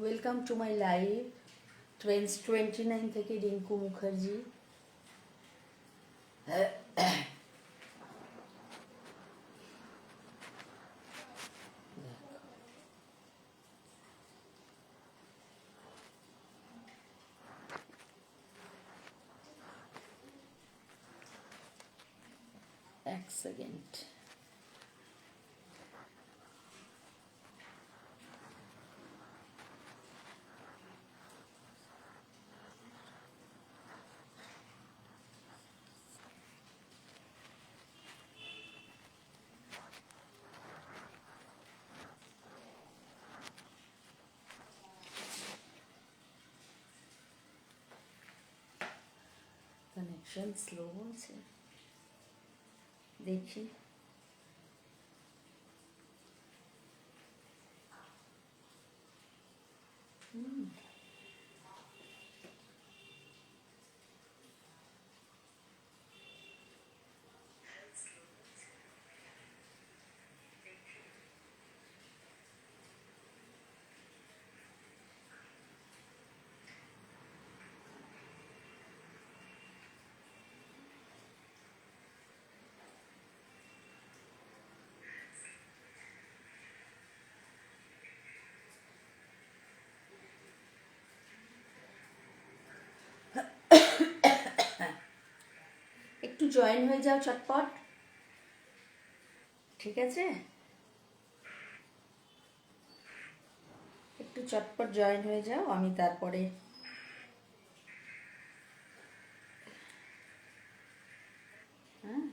Welcome to my live Trends 29 থেকে রিঙ্কু মুখার্জি। এক second. Connection slow বলছে, দেখি। একটু জয়েন হয়ে যাও চটপট, ঠিক আছে? একটু চটপট জয়েন হয়ে যাও, আমি তারপরে হ্যাঁ।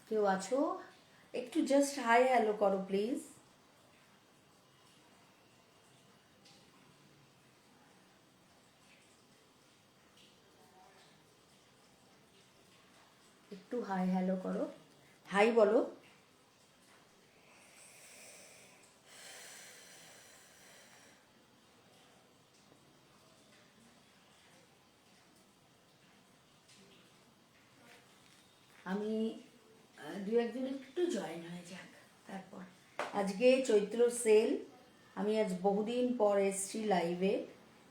কেউ আছো? একটু জাস্ট হাই হ্যালো করো প্লিজ। একটু হাই হ্যালো করো, হাই বলো। আমি দু একজন একটু জয়েন হয়ে যাক তারপর। আজকে চৈত্র সেল, আমি আজ বহুদিন পর এসছি লাইভে,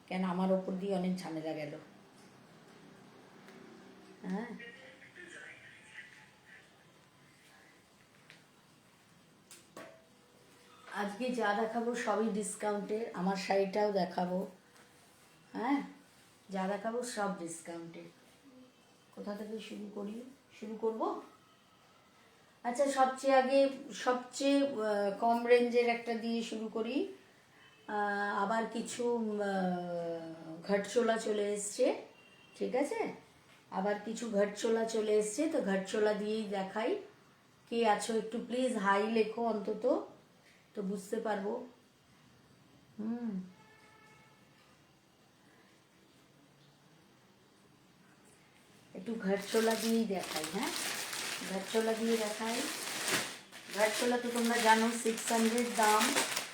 কেন আমার ওপর দিয়ে অনেক ঝামেলা গেল। হ্যাঁ, আজকে যা দেখাবো সবই ডিসকাউন্টের, আমার শাড়িটাও দেখাবো। হ্যাঁ, যা দেখাবো সব ডিসকাউন্টের। কোথা থেকে শুরু করব? আচ্ছা, সবচেয়ে আগে সবচেয়ে কম রেঞ্জের একটা দিয়ে শুরু করি। আবার কিছু ঘটচোলা চলে এসছে, ঠিক আছে? আবার কিছু ঘটচোলা চলে এসছে, তো ঘটচোলা দিয়েই দেখাই। কে আছো একটু প্লিজ হাই লেখো অন্তত, তো বুঝতে পারবো। একটু ঘটচোলা দিয়েই দেখাই। হ্যাঁ, ঘটচোলা দিয়ে দেখাই। ঘটচোলা তো তোমরা জানো 600 দাম।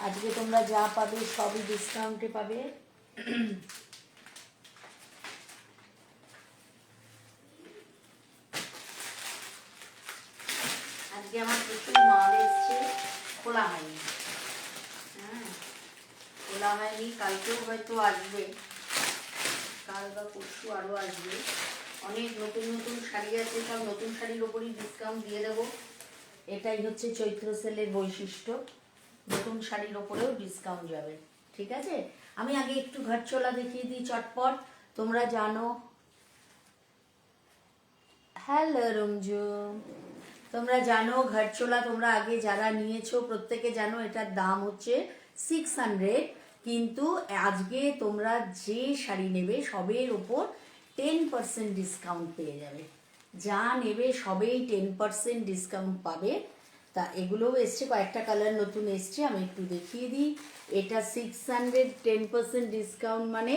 আজকে তোমরা যা পাবে সবই ডিসকাউন্টে পাবে। আজকে আমার প্রচুর মাল এসছে, খোলা হয়নি। হ্যাঁ, খোলা হয়নি, কালকেও হয়তো আসবে, কাল বা পরশু আরও আসবে। অনেক নতুন নতুন শাড়ি আছে, সব নতুন শাড়ির ওপরই ডিসকাউন্ট দিয়ে দেবো। এটাই হচ্ছে চৈত্র সেলের বৈশিষ্ট্য, নতুন শাড়ির ওপরেও ডিসকাউন্ট যাবে, ঠিক আছে? আমি আগে একটু ঘটচোলা দেখিয়ে দিই চটপট। তোমরা জানো, হ্যালো রঞ্জু, তোমরা জানো ঘটচোলা তোমরা আগে যারা নিয়েছো প্রত্যেকে জানো এটার দাম হচ্ছে 600, কিন্তু আজকে তোমরা যে শাড়ি নেবে সবের ওপর 10% ডিসকাউন্ট পেয়ে যাবে। যা নেবে সবেই 10% ডিসকাউন্ট পাবে। তা এগুলোও এসছে, কয়েকটা কালার নতুন এসছে, আমি একটু দেখিয়ে দিই। এটা 600, 10% ডিসকাউন্ট মানে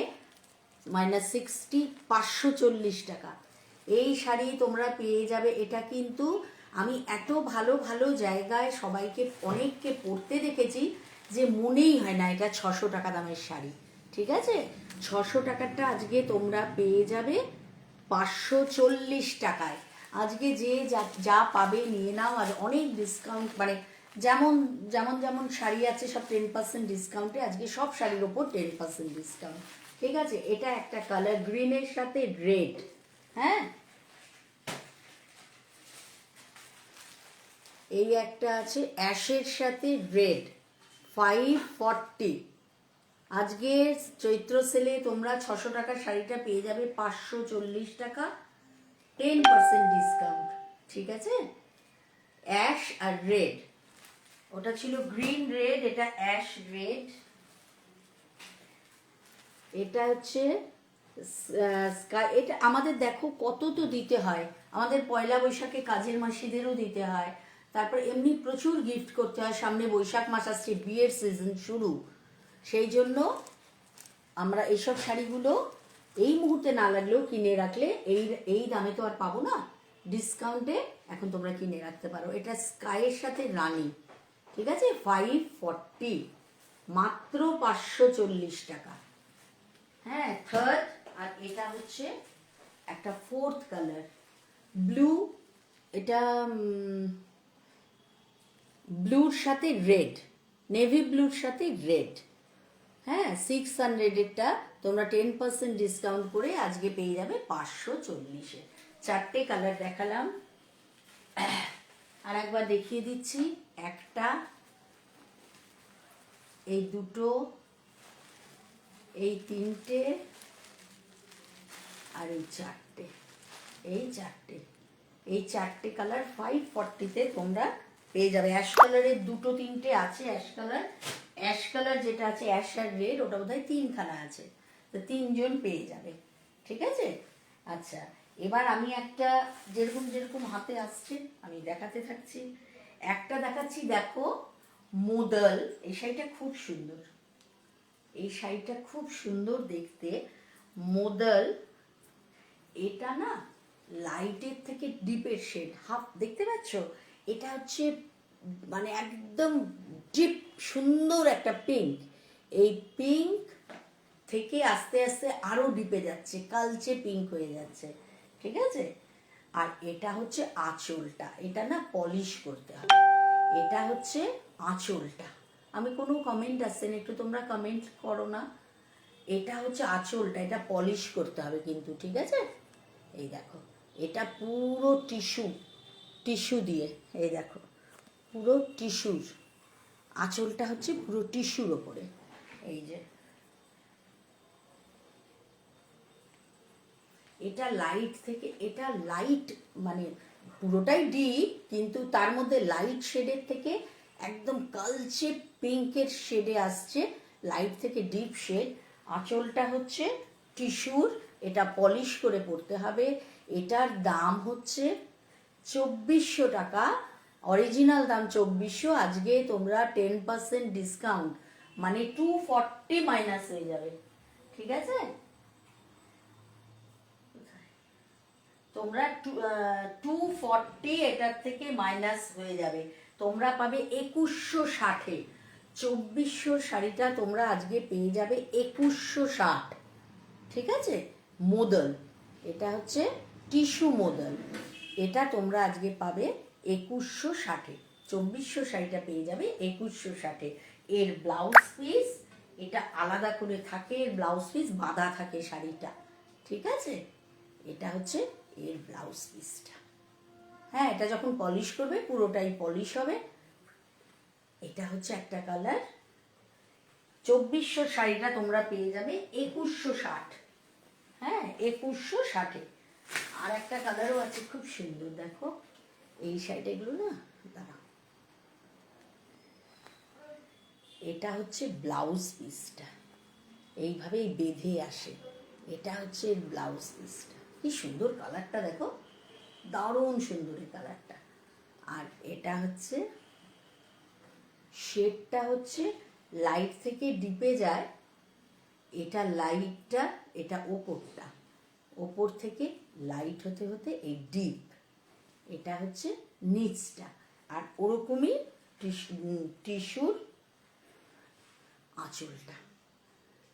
-60, 540 টাকা। এই শাড়ি তোমরা পেয়ে যাবে। এটা কিন্তু আমি এত ভালো ভালো জায়গায় সবাইকে অনেককে পরতে দেখেছি যে মনেই হয় না এটা 600 টাকা দামের শাড়ি। ঠিক আছে, 600 টাকারটা আজকে তোমরা পেয়ে যাবে 540 টাকায়। আজকে যে যা যা পাবে নিয়ে নাও। আর অনেক ডিসকাউন্ট, মানে যেমন যেমন যেমন শাড়ি আছে সব 10% ডিসকাউন্টে, আজকে সব শাড়ির ওপর 10% ডিসকাউন্ট। ঠিক আছে, এটা একটা কালার, গ্রিনের সাথে রেড। হ্যাঁ, এই একটা আছে অ্যাশের সাথে রেড, 540। আজকে চৈত্র সেলে তোমরা 600 টাকার শাড়িটা পেয়ে যাবে 540 টাকা, 10% ডিসকাউন্ট। ঠিক আছে, অ্যাশ আর রেড, ওটা ছিল গ্রিন রেড, এটা অ্যাশ রেড। এটা হচ্ছে এটা আমাদের দেখো কত তো দিতে হয়, আমাদের পয়লা বৈশাখে কাজের মাসিদেরও দিতে হয়, তারপর এমনি প্রচুর গিফট করতে হয়, সামনে বৈশাখ মাস আসছে, বিয়ের সিজন শুরু, সেই জন্য আমরা এইসব শাড়িগুলো এই মুহূর্তে না লাগলেও কিনে রাখলে এই এই দামে তো আর পাবো না, ডিসকাউন্টে এখন তোমরা কিনে রাখতে পারো। এটা স্কাইয়ের সাথে রানি। ঠিক আছে, 540, মাত্র 540 টাকা। হ্যাঁ, থার্ড। আর এটা হচ্ছে একটা ফোর্থ কালার, ব্লু। এটা ব্লুর সাথে রেড, নেভি ব্লুর সাথে রেড। হ্যাঁ, 600-এরটা তোমরা 10% ডিসকাউন্ট করে আজকে পেয়ে যাবে 540-এ। 4টে কালার দেখালাম, আর একবার দেখিয়ে দিচ্ছি। একটা, এই দুটো, এই তিনটে, আর এই চারটে। এই চারটে, এই চারটে কালার 540-তে তোমরা পেয়ে যাবে। অ্যাশ কালারের দুটো তিনটে আছে, অ্যাশ কালার, অ্যাশ কালার যেটা আছে অ্যাশ আর রেড, ওটা বোধহয় 3খানা আছে, তো 3জন পেয়ে যাবে। ঠিক আছে, আচ্ছা এবার আমি একটা, যেরকম যেরকম হাতে আসছে আমি দেখাতে থাকছি। একটা দেখাচ্ছি, দেখো মোদল, এই শাড়িটা খুব সুন্দর, এই শাড়িটা খুব সুন্দর দেখতে, মোদল। এটা না লাইটের থেকে ডিপের শেড, হাফ দেখতে পাচ্ছ, এটা হচ্ছে মানে একদম ডিপ সুন্দর একটা পিঙ্ক, এই পিঙ্ক থেকে আস্তে আস্তে আরো ডিপে যাচ্ছে, কালচে পিঙ্ক হয়ে যাচ্ছে। ঠিক আছে, আর এটা হচ্ছে আঁচলটা, এটা না পলিশ করতে হবে, এটা হচ্ছে আঁচলটা। আমি কোনো কমেন্ট আসছে না, একটু তোমরা কমেন্ট করো না। এটা হচ্ছে আঁচলটা, এটা পলিশ করতে হবে কিন্তু। ঠিক আছে, এই দেখো, এটা পুরো টিস্যু, টিস্যু দিয়ে, এই দেখো পুরো টিস্যুর, আঁচলটা হচ্ছে পুরো টিস্যুর ওপরে। এই যে এটা লাইট থেকে, এটা লাইট মানে পুরোটাই ডিপ, কিন্তু তার মধ্যে লাইট শেডের থেকে একদম কালচে পিঙ্কের শেডে আসছে, লাইট থেকে ডিপ শেড। আঁচলটা হচ্ছে টিস্যুর, এটা পলিশ করে পরতে হবে। এটার দাম হচ্ছে 2400 টাকা, অরিজিনাল দাম 2400, আজকে তোমরা 10% ডিসকাউন্ট, মানে 240 মাইনাস হয়ে যাবে। ঠিক আছে, তোমরা 240 এটার থেকে মাইনাস হয়ে যাবে, তোমরা পাবে 2160-এ। 2400 শাড়িটা তোমরা আজকে পেয়ে যাবে 2160। ঠিক আছে, মোদল, এটা হচ্ছে টিস্যু মোদল, এটা তোমরা আজকে পাবে 2160-এ। 2400 শাড়িটা পেয়ে যাবে 2160-এ। এর ব্লাউজ পিস এটা আলাদা করে থাকে, এর ব্লাউজ পিস বাঁধা থাকে শাড়িটা। ঠিক আছে, এটা হচ্ছে এর ব্লাউজ পিসটা। হ্যাঁ, এটা যখন পলিশ করবে পুরোটাই পলিশ হবে। এটা হচ্ছে একটা কালার, 2400 শাড়িটা তোমরা পেয়ে যাবে 2160। হ্যাঁ, 2160-এ। আর একটা কালারও আছে খুব সুন্দর, দেখো এই শাড়িটাগুলো না, দাঁড়াও, এটা হচ্ছে ব্লাউজ পিসটা, এইভাবেই বেঁধে আসে, এটা হচ্ছে এর ব্লাউজ পিসটা। কি সুন্দর কালারটা দেখো, দারুণ সুন্দর এই কালারটা। আর এটা হচ্ছে শেডটা হচ্ছে লাইট থেকে ডিপে যায়, এটা লাইটটা, এটা ওপরটা, ওপর থেকে লাইট হতে হতে এই ডিপ, এটা হচ্ছে নিচটা, আর ওরকমই টিস্যুর আঁচলটা।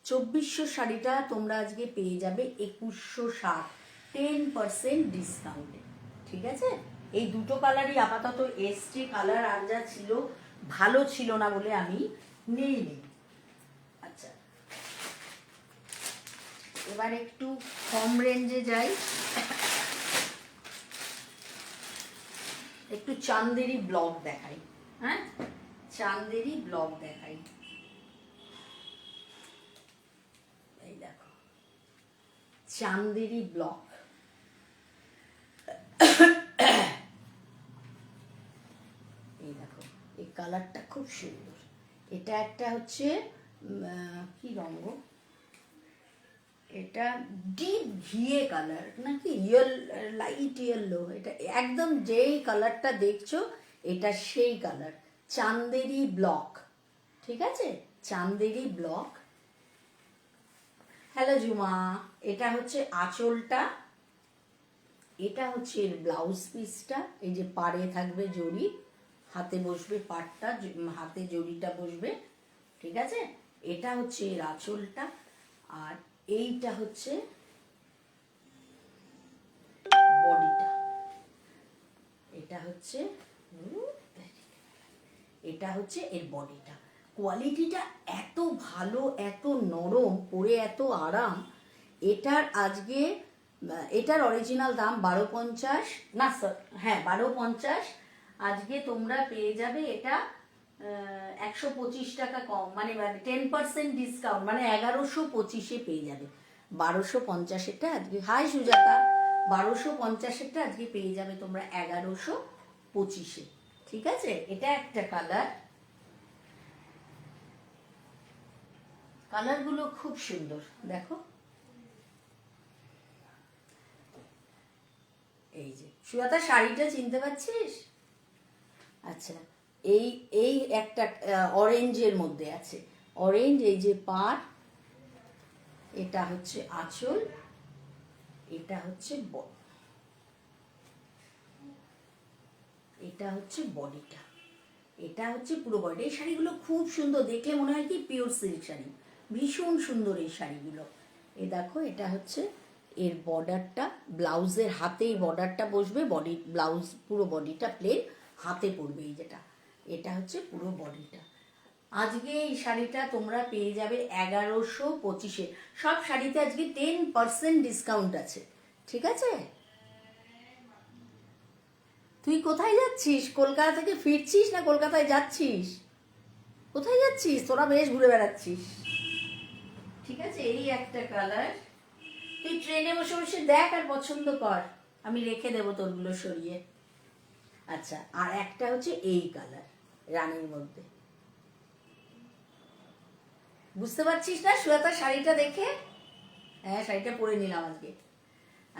2400 শাড়িটা তোমরা আজকে পেয়ে যাবে 2160, 10% ডিসকাউন্টে। ঠিক আছে, এই দুটো কালারই আপাতত এসছে, কালার আর যা ছিল ভালো ছিল না বলে আমি নিইনি। আচ্ছা, এবার একটু কম রেঞ্জে যাই, একটু চান্দেরি ব্লক দেখাই। হ্যাঁ, চান্দেরি ব্লক দেখাই। এই দেখো চান্দেরি ব্লক, এই দেখো এই কালারটা খুব সুন্দর। এটা একটা হচ্ছে কি রঙ, এটা ডিপ ঘিয়ে কালার নাকি লাইট ইয়েলো, এটা একদম যেই কালারটা দেখছো এটা সেই কালার, চান্দেরি ব্লক। ঠিক আছে, চান্দেরি ব্লক। হ্যালো জুমা, এটা হচ্ছে আঁচলটা, এটা হচ্ছে এর ব্লাউজ পিসটা। এই যে পাড়ে থাকবে জড়ি, হাতে বসবে পাড়টা, হাতে জড়িটা বসবে। ঠিক আছে, এটা হচ্ছে এর আঁচলটা, আর এইটা হচ্ছে বডিটা। এটা হচ্ছে এর বডিটা। কোয়ালিটিটা এত ভালো, এত নরম, পরে এত আরাম। এটার অরিজিনাল দাম 1250, না স্যার, হ্যাঁ 1250। আজকে তোমরা পেয়ে যাবে এটা 125 টাকা কম, মানে 10% ডিসকাউন্ট, মানে 1125-এ পেয়ে যাবে। 1250-এরটা আজকে, হাই সুজাতা, 1250-এরটা আজকে পেয়ে যাবে তোমরা 1125-এ। ঠিক আছে, এটা একটা কালার। কালারগুলো খুব সুন্দর, দেখো। এই যে সুজাতা, শাড়িটা চিনতে পারছিস? আচ্ছা, এই এই একটা অরেঞ্জের মধ্যে আছে, অরেঞ্জ। এই যে পাড়, এটা হচ্ছে আঁচল, এটা হচ্ছে বডিটা, এটা হচ্ছে পুরো বডি। এই শাড়িগুলো খুব সুন্দর, দেখলে মনে হয় কি পিওর সিল্ক শাড়ি, ভীষণ সুন্দর এই শাড়িগুলো। এই দেখো, এটা হচ্ছে এর বর্ডারটা, ব্লাউজের হাতেই বর্ডারটা বসবে, বডি ব্লাউজ পুরো বডিটা প্লেন, হাতে পড়বে এই যেটা, এটা হচ্ছে পুরো বডিটা। আজকে এই শাড়িটা তোমরা পেয়ে যাবে 1125-এ। সব শাড়িতে আজকে 10% ডিসকাউন্ট আছে। ঠিক আছে, তুই কোথায় যাচ্ছিস? কলকাতা থেকে ফিরছিস না কলকাতায় যাচ্ছিস? কোথায় যাচ্ছিস? তোরা বেশ ঘুরে বেড়াচ্ছিস। ঠিক আছে, এই একটা কালার। তুই ট্রেনে বসে বসে দেখ আর পছন্দ কর, আমি রেখে দেবো তোরগুলো সরিয়ে। আচ্ছা, আর একটা হচ্ছে এই কালার, রানীর মধ্যে। বুঝতে পারছিস না সুজাতা শাড়িটা দেখে? হ্যাঁ, শাড়িটা পরে নিলাম আজকে।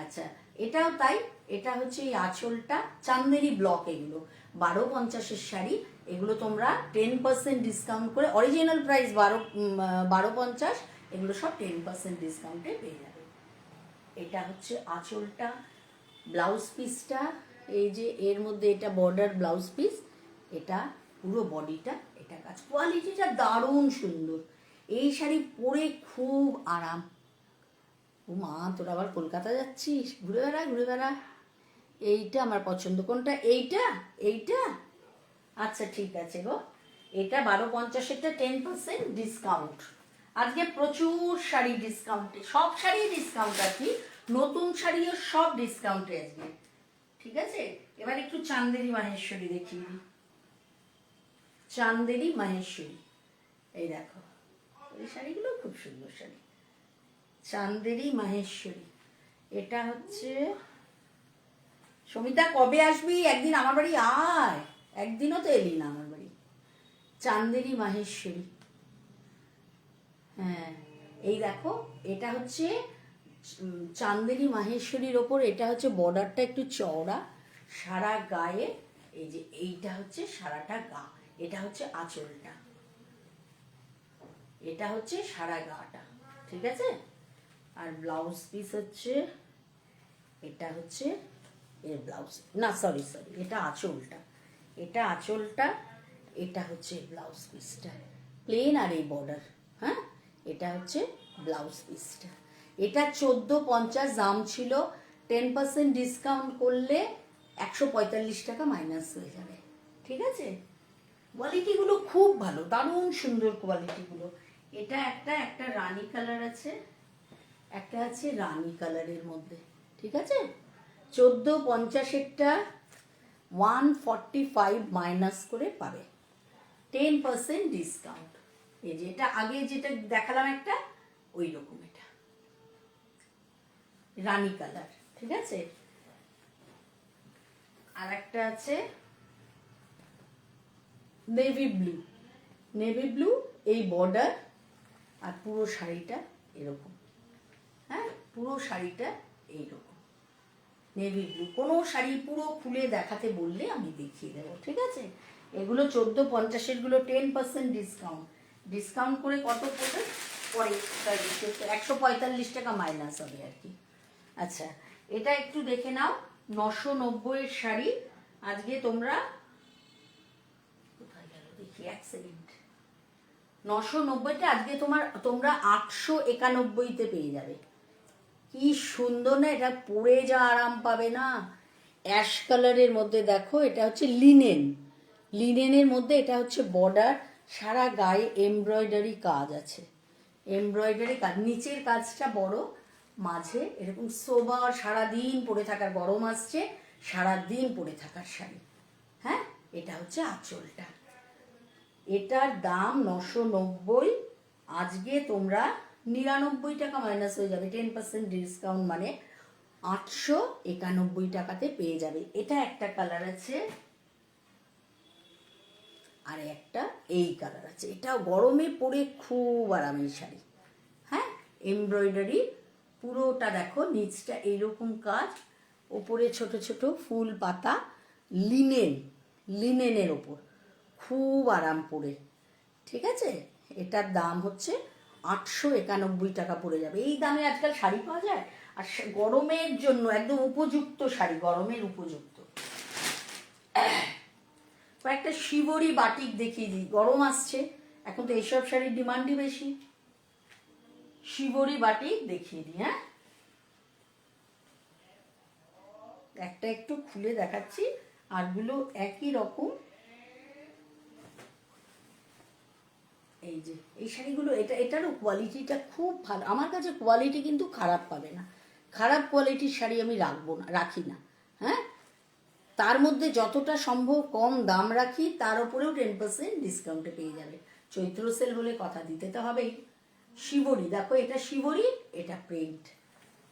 আচ্ছা, এটাও তাই, এটা হচ্ছে এই আঁচলটা, চান্দেরি ব্লক। এগুলো 1250-এর শাড়ি, এগুলো তোমরা 10% ডিসকাউন্ট করে, অরিজিনাল প্রাইস 1250, এগুলো সব 10% ডিসকাউন্টে পেয়ে যাবে। এটা হচ্ছে আঁচলটা, ব্লাউজ পিসটা, এই যে এর মধ্যে এটা বর্ডার ব্লাউজ পিস, এটা পুরো বডিটা, এটা কাজ। কোয়ালিটিটা দারুণ সুন্দর, এই শাড়ি পরে খুব আরাম। ও মা, তোরা আবার কলকাতা যাচ্ছিস? ঘুরে বেড়া, ঘুরে বেড়া। এইটা আমার পছন্দ। কোনটা? এইটা। আচ্ছা, ঠিক আছে গো। এটা 1250-এরটা 10% ডিসকাউন্ট। আজকে প্রচুর শাড়ি ডিসকাউন্টে, সব শাড়ি ডিসকাউন্ট আর কি, নতুন শাড়িও সব ডিসকাউন্টে আজকে। ঠিক আছে, এবার একটু চান্দেরি মাহেশ্বরী দেখিয়ে দিই। চান্দেরি মাহেশ্বরী, এই দেখো, এই শাড়িগুলো খুব সুন্দর শাড়ি। চান্দেরি মাহেশ্বরী, এটা হচ্ছে। সমিতা, কবে আসবি? একদিন আমার বাড়ি আয়, একদিনও তো এলি না আমার বাড়ি। চান্দেরি মাহেশ্বরী, হ্যাঁ, এই দেখো, এটা হচ্ছে চান্দেরি মাহেশ্বরীর ওপর, এটা হচ্ছে বর্ডারটা একটু চওড়া, সারা গায়ে। এই যে এইটা হচ্ছে সারাটা গা, এটা হচ্ছে আঁচলটা, এটা হচ্ছে সারা গাটা। ঠিক আছে, আর ব্লাউজ পিস হচ্ছে, এটা হচ্ছে এর ব্লাউজ, না সরি সরি, এটা আঁচলটা, এটা আঁচলটা, এটা হচ্ছে ব্লাউজ পিসটা, প্লেন আর এই বর্ডার। হ্যাঁ, এটা হচ্ছে ব্লাউজ পিসটা। এটা 1450 দাম ছিল, 10% ডিসকাউন্ট করলে 145 টাকা মাইনাস হয়ে যাবে। ঠিক আছে, কোয়ালিটিগুলো খুব ভালো, দারুণ সুন্দর কোয়ালিটিগুলো। এটা একটা একটা রানী কালার আছে, একটা আছে রানী কালারের মধ্যে। ঠিক আছে, 1450-এরটা 145 মাইনাস করে পাবে, 10% ডিসকাউন্ট। এই যে এটা আগে যেটা দেখালাম একটা, ওই রকম এটা রানী কালার। ঠিক আছে, আর একটা আছে নেভি ব্লু, নেভি ব্লু, এই বর্ডার আর পুরো শাড়িটা এরকম। হ্যাঁ, পুরো শাড়িটা এইরকম নেভি ব্লু। কোনো শাড়ি পুরো খুলে দেখাতে বললে আমি দেখিয়ে দেবো। ঠিক আছে, এগুলো 1450-এর গুলো 10% ডিসকাউন্ট, ডিসকাউন্ট করে কত পড়বে পরে 145 টাকা মাইনাস হবে আর কি। আচ্ছা, এটা একটু দেখে নাও, 990-এর শাড়ি। আজকে তোমরা কোথায় গেল দেখি, এক সেকেন্ড, 990-টা আজকে তোমরা 891-তে পেয়ে যাবে। কি সুন্দর না, এটা পরে যা আরাম পাবে না। অ্যাশ কালারের মধ্যে দেখো, এটা হচ্ছে লিনেন, লিনেনের মধ্যে এটা হচ্ছে বর্ডার, সারা গায়ে এমব্রয়ডারি কাজ আছে, এমব্রয়ডারি কাজ, নিচের কাজটা বড়, মাঝে এরকম সোবার, সারাদিন পরে থাকার, গরম আসছে সারাদিন পরে থাকার শাড়ি। হ্যাঁ, এটা হচ্ছে আঁচলটা, এটার দাম 990, আজকে তোমরা 99 টাকা মাইনাস হয়ে যাবে, 10% ডিসকাউন্ট, মানে 891 টাকাতে পেয়ে যাবে। এটা একটা কালার আছে, আর একটা এই কালার আছে, এটা গরমে পরে খুব আরামের শাড়ি। হ্যাঁ, এমব্রয়ডারি পুরোটা দেখো, নিচটা এইরকম কাজ, ওপরে ছোট ছোট ফুল পাতা, লিনেন, লিনেনের ওপর, খুব আরাম পরে। ঠিক আছে, এটার দাম হচ্ছে 891 টাকা পড়ে যাবে। এই দামে আজকাল শাড়ি পাওয়া যায়, আর গরমের জন্য একদম উপযুক্ত শাড়ি, গরমের উপযুক্ত। কয়েকটা শিবরি বাটিক দেখিয়ে দিই, গরম আসছে এখন তো এইসব শাড়ির ডিমান্ডই বেশি। শিবরি বাটিক দেখিয়ে দিই। হ্যাঁ, একটা একটু খুলে দেখাচ্ছি, আরগুলো একই রকম। এই যে এই শাড়িগুলো, এটারও কোয়ালিটিটা খুব ভালো, আমার কাছে কোয়ালিটি কিন্তু খারাপ পাবে না, খারাপ কোয়ালিটির শাড়ি আমি রাখি না। হ্যাঁ, তার মধ্যে যতটা সম্ভব কম দাম রাখি, তার উপরেও 10% ডিসকাউন্টে পেয়ে যাবে। চৈত্র সেল বলে কথা দিতে তো হবেই। শিবরি দেখো, এটা শিবরি, এটা প্রিন্ট,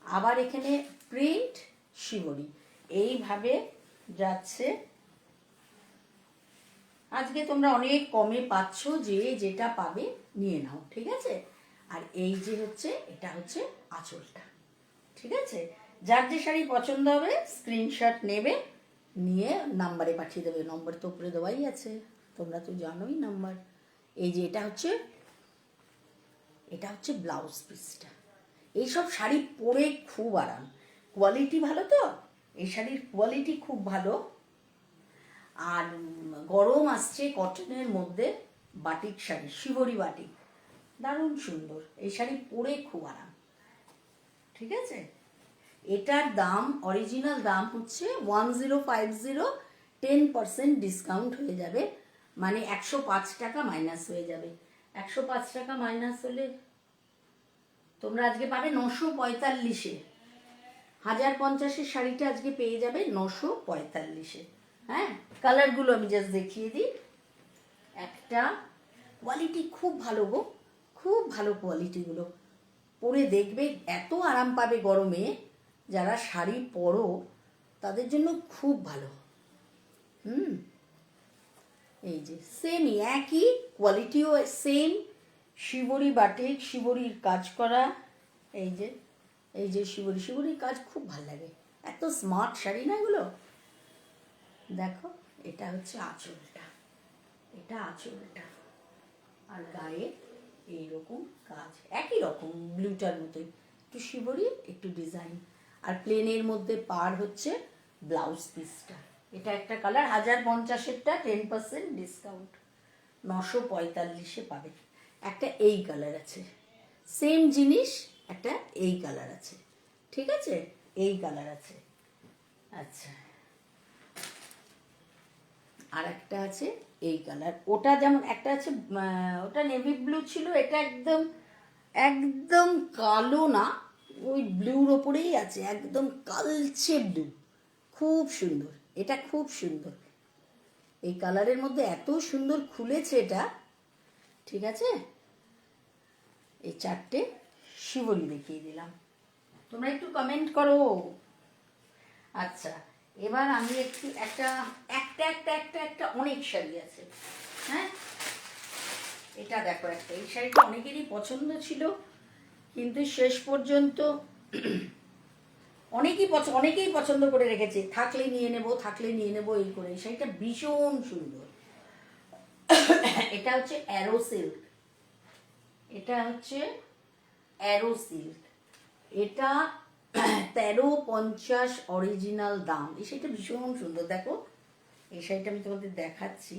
আবার এখানে প্রিন্ট, শিবরি, এইভাবে যাচ্ছে। আজকে তোমরা অনেক কমে পাচ্ছ, যে যেটা পাবে নিয়ে নাও। ঠিক আছে, আর এই যে হচ্ছে, এটা হচ্ছে আঁচলটা। ঠিক আছে, যার যে শাড়ি পছন্দ হবে স্ক্রিনশট নেবে, নিয়ে নাম্বারে পাঠিয়ে দেবে, নম্বর তো উপরে দেওয়াই আছে, তোমরা তো জানোই নাম্বার। এই যে এটা হচ্ছে ব্লাউজ পিসটা। এইসব শাড়ি পরে খুব আরাম, কোয়ালিটি ভালো তো, এই শাড়ির কোয়ালিটি খুব ভালো। আর গরম আসছে, কটনের মধ্যে বাটিক শাড়ি, শিবরি বাটিক, দারুণ সুন্দর, এই শাড়ি পরে খুব আরাম। ঠিক আছে, এটার দাম, অরিজিনাল দাম হচ্ছে 1050, 10% ডিসকাউন্ট হয়ে যাবে, মানে 105 টাকা মাইনাস হয়ে যাবে। 105 টাকা মাইনাস হলে তোমরা আজকে পাবে 945-এ, 1050-এর শাড়িটা আজকে পেয়ে যাবে 945-এ। হ্যাঁ, কালারগুলো আমি জাস্ট দেখিয়ে দিই। একটা কোয়ালিটি খুব ভালো গো, খুব ভালো কোয়ালিটিগুলো, পরে দেখবে এত আরাম পাবে গরমে, যারা শাড়ি পরো তাদের জন্য খুব ভালো। এই যে সেমই, একই কোয়ালিটিও সেম, শিবরি বাটিক, শিবরির কাজ করা। এই যে শিবরির কাজ খুব ভালো লাগে, এত স্মার্ট শাড়ি না এগুলো। দেখো, এটা হচ্ছে আঁচলটা, এটা আঁচলটা, আর গায়ে এইরকম কাজ, একই রকম ব্লুটার মতোই, একটু শিবরি একটু ডিজাইন, আর প্লেনের মধ্যে পার হচ্ছে ব্লাউজ পিসটা। এটা একটা কালার 1050-এরটা 10% ডিসকাউন্ট, 945-এ পাবে। একটা এই কালার আছে, সেম জিনিস, একটা এই কালার আছে, ঠিক আছে, এই কালার আছে। আচ্ছা, আর একটা আছে এই কালার, ওটা যেমন একটা আছে, ওটা নেভি ব্লু ছিল, এটা একদম একদম কালো না, ওই ব্লুর ওপরেই আছে, একদম কালচে ব্লু, খুব সুন্দর, এটা খুব সুন্দর, এই কালারের মধ্যে এত সুন্দর খুলেছে এটা, ঠিক আছে। এই চারটে শিবলি দেখিয়ে দিলাম, তোমরা একটু কমেন্ট করো। আচ্ছা, এবার আমি একটু একটা একটা একটা একটা একটা অনেক শাড়ি আছে, হ্যাঁ, এটা দেখো একটা, এই শাড়িটা অনেকেরই পছন্দ ছিল, কিন্তু শেষ পর্যন্ত অনেকেই পছন্দ করে রেখেছে, থাকলে নিয়ে নেবো, থাকলে নিয়ে নেবো এই করে। এই শাড়িটা ভীষণ সুন্দর, এটা হচ্ছে অ্যারো সিল্ক, এটা হচ্ছে অ্যারো সিল্ক, এটা 1350 অরিজিনাল দাম। এই শাড়িটা ভীষণ সুন্দর, দেখো এই শাড়িটা আমি তোমাদের দেখাচ্ছি,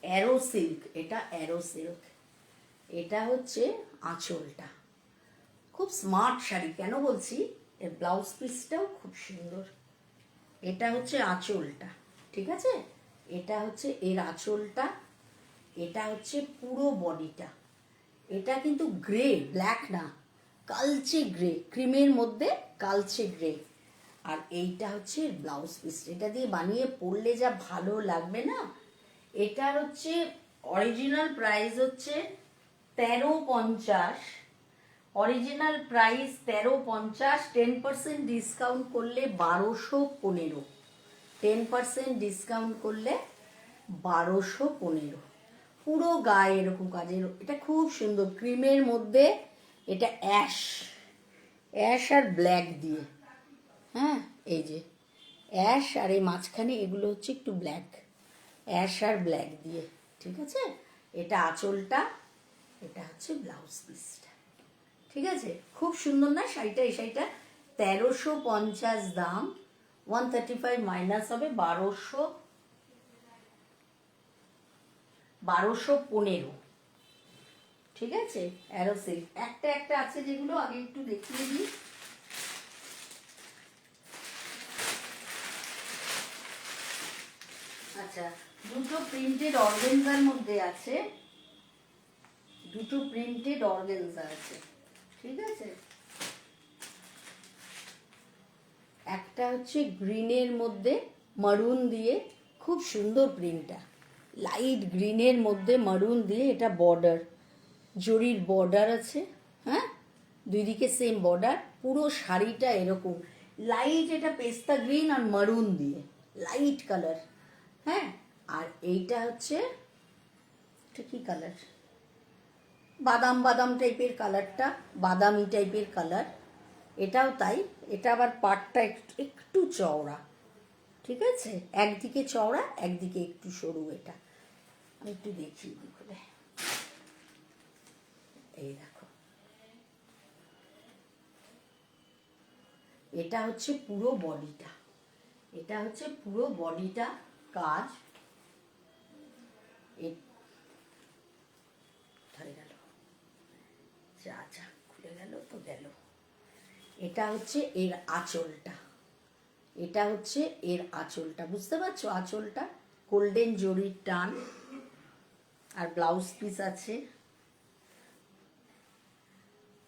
অ্যারো সিল্ক, এটা অ্যারো সিল্ক, এটা হচ্ছে আঁচলটা, খুব স্মার্ট শাড়ি, কেন বলছি, এর ব্লাউজ পিসটাও খুব সুন্দর, এটা হচ্ছে আঁচলটা, ঠিক আছে, এটা হচ্ছে এর আঁচলটা, এটা হচ্ছে পুরো বডিটা, এটা কিন্তু গ্রে, ব্ল্যাক না, কালচে গ্রে, ক্রিমের মধ্যে কালচে গ্রে, আর এইটা হচ্ছে ব্লাউজ পিস, এটা দিয়ে বানিয়ে পরলে যা ভালো লাগবে না। এটার হচ্ছে অরিজিনাল প্রাইস হচ্ছে 1350, অরিজিনাল প্রাইস 1350, 10% ডিসকাউন্ট করলে 1215, 10% ডিসকাউন্ট করলে 1215, পুরো গায়ে এরকম কাজের, এটা খুব সুন্দর, ক্রিমের মধ্যে, এটা অ্যাশ অ্যাশ আর ব্ল্যাক দিয়ে, হ্যাঁ, এই যে অ্যাশ আর এই মাঝখানে এগুলো হচ্ছে একটু ব্ল্যাক, অ্যাশ আর ব্ল্যাক দিয়ে, ঠিক আছে, এটা আঁচলটা, এটা হচ্ছে ব্লাউজ পিসটা, ঠিক আছে, খুব সুন্দর না শাড়িটা। এই শাড়িটা 1350 দাম, 135 মাইনাস হবে 1215, ঠিক আছে, অ্যারো সিল্ক। একটা একটা আছে যেগুলো আগে একটু দেখিয়ে দিই, আচ্ছা, দুটো প্রিন্টেড অর্গানজার মধ্যে আছে, দুটো প্রিন্টেড অর্গানজা আছে, ঠিক আছে, একটা হচ্ছে গ্রিনের মধ্যে মারুন দিয়ে, খুব সুন্দর প্রিন্টটা, লাইট গ্রিনের মধ্যে মারুন দিয়ে, এটা বর্ডার, জরির বর্ডার আছে, হ্যাঁ, দুই দিকে সেম বর্ডার, পুরো শাড়িটা এরকম লাইট, এটা পেস্তা গ্রিন আর মারুন দিয়ে, লাইট কালার, হ্যাঁ, আর এইটা হচ্ছে, এটা কি কালার, বাদাম বাদাম টাইপের কালারটা, বাদামি টাইপের কালার, এটাও তাই, এটা আবার পাটটা একটু একটু চওড়া, ঠিক আছে, একদিকে চওড়া একদিকে একটু সরু, এটা আমি একটু দেখিয়ে দিই করে, এই দেখো, এটা হচ্ছে পুরো বডিটা, এটা হচ্ছে পুরো বডিটা কাজ, ধরে গেল, যা যা খুলে গেল তো গেল, এটা হচ্ছে এর আঁচলটা, এটা হচ্ছে এর আঁচলটা, বুঝতে পারছো, আঁচলটা গোল্ডেন জরির টান, আর ব্লাউজ পিস আছে,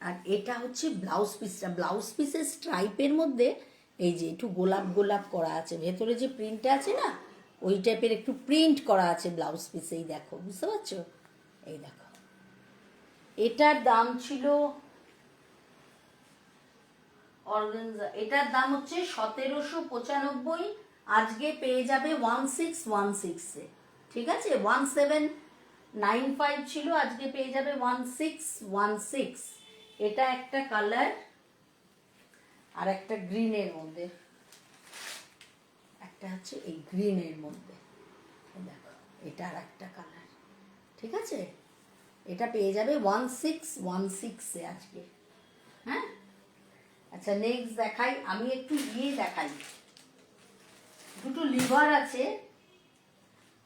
আর এটা হচ্ছে ব্লাউজ পিসটা, ব্লাউজ পিসের স্ট্রাইপের মধ্যে এই যে একটু গোলাপ গোলাপ করা আছে, ভেতরে যে প্রিন্টটা আছে না, ওই টাইপের একটু প্রিন্ট করা আছে ব্লাউজ পিসেই, দেখো, বুঝতে পারছো, এই দেখো, এটার দাম ছিল, অর্গানজা, এটার দাম হচ্ছে 1795, আজকে পেয়ে যাবে 1616-এ, ঠিক আছে, 1795 ছিল, আজকে পেয়ে যাবে 1616, এটা একটা কালার, আর একটা গ্রিনের মধ্যে, একটা হচ্ছে এই গ্রিনের মধ্যে, দেখো, এটা আর একটা কালার, ঠিক আছে, এটা পেয়ে যাবে 1616-এ আজকে, হ্যাঁ, আচ্ছা নেক্সট দেখাই, আমি একটু দেখাই। দুটো লিভার আছে,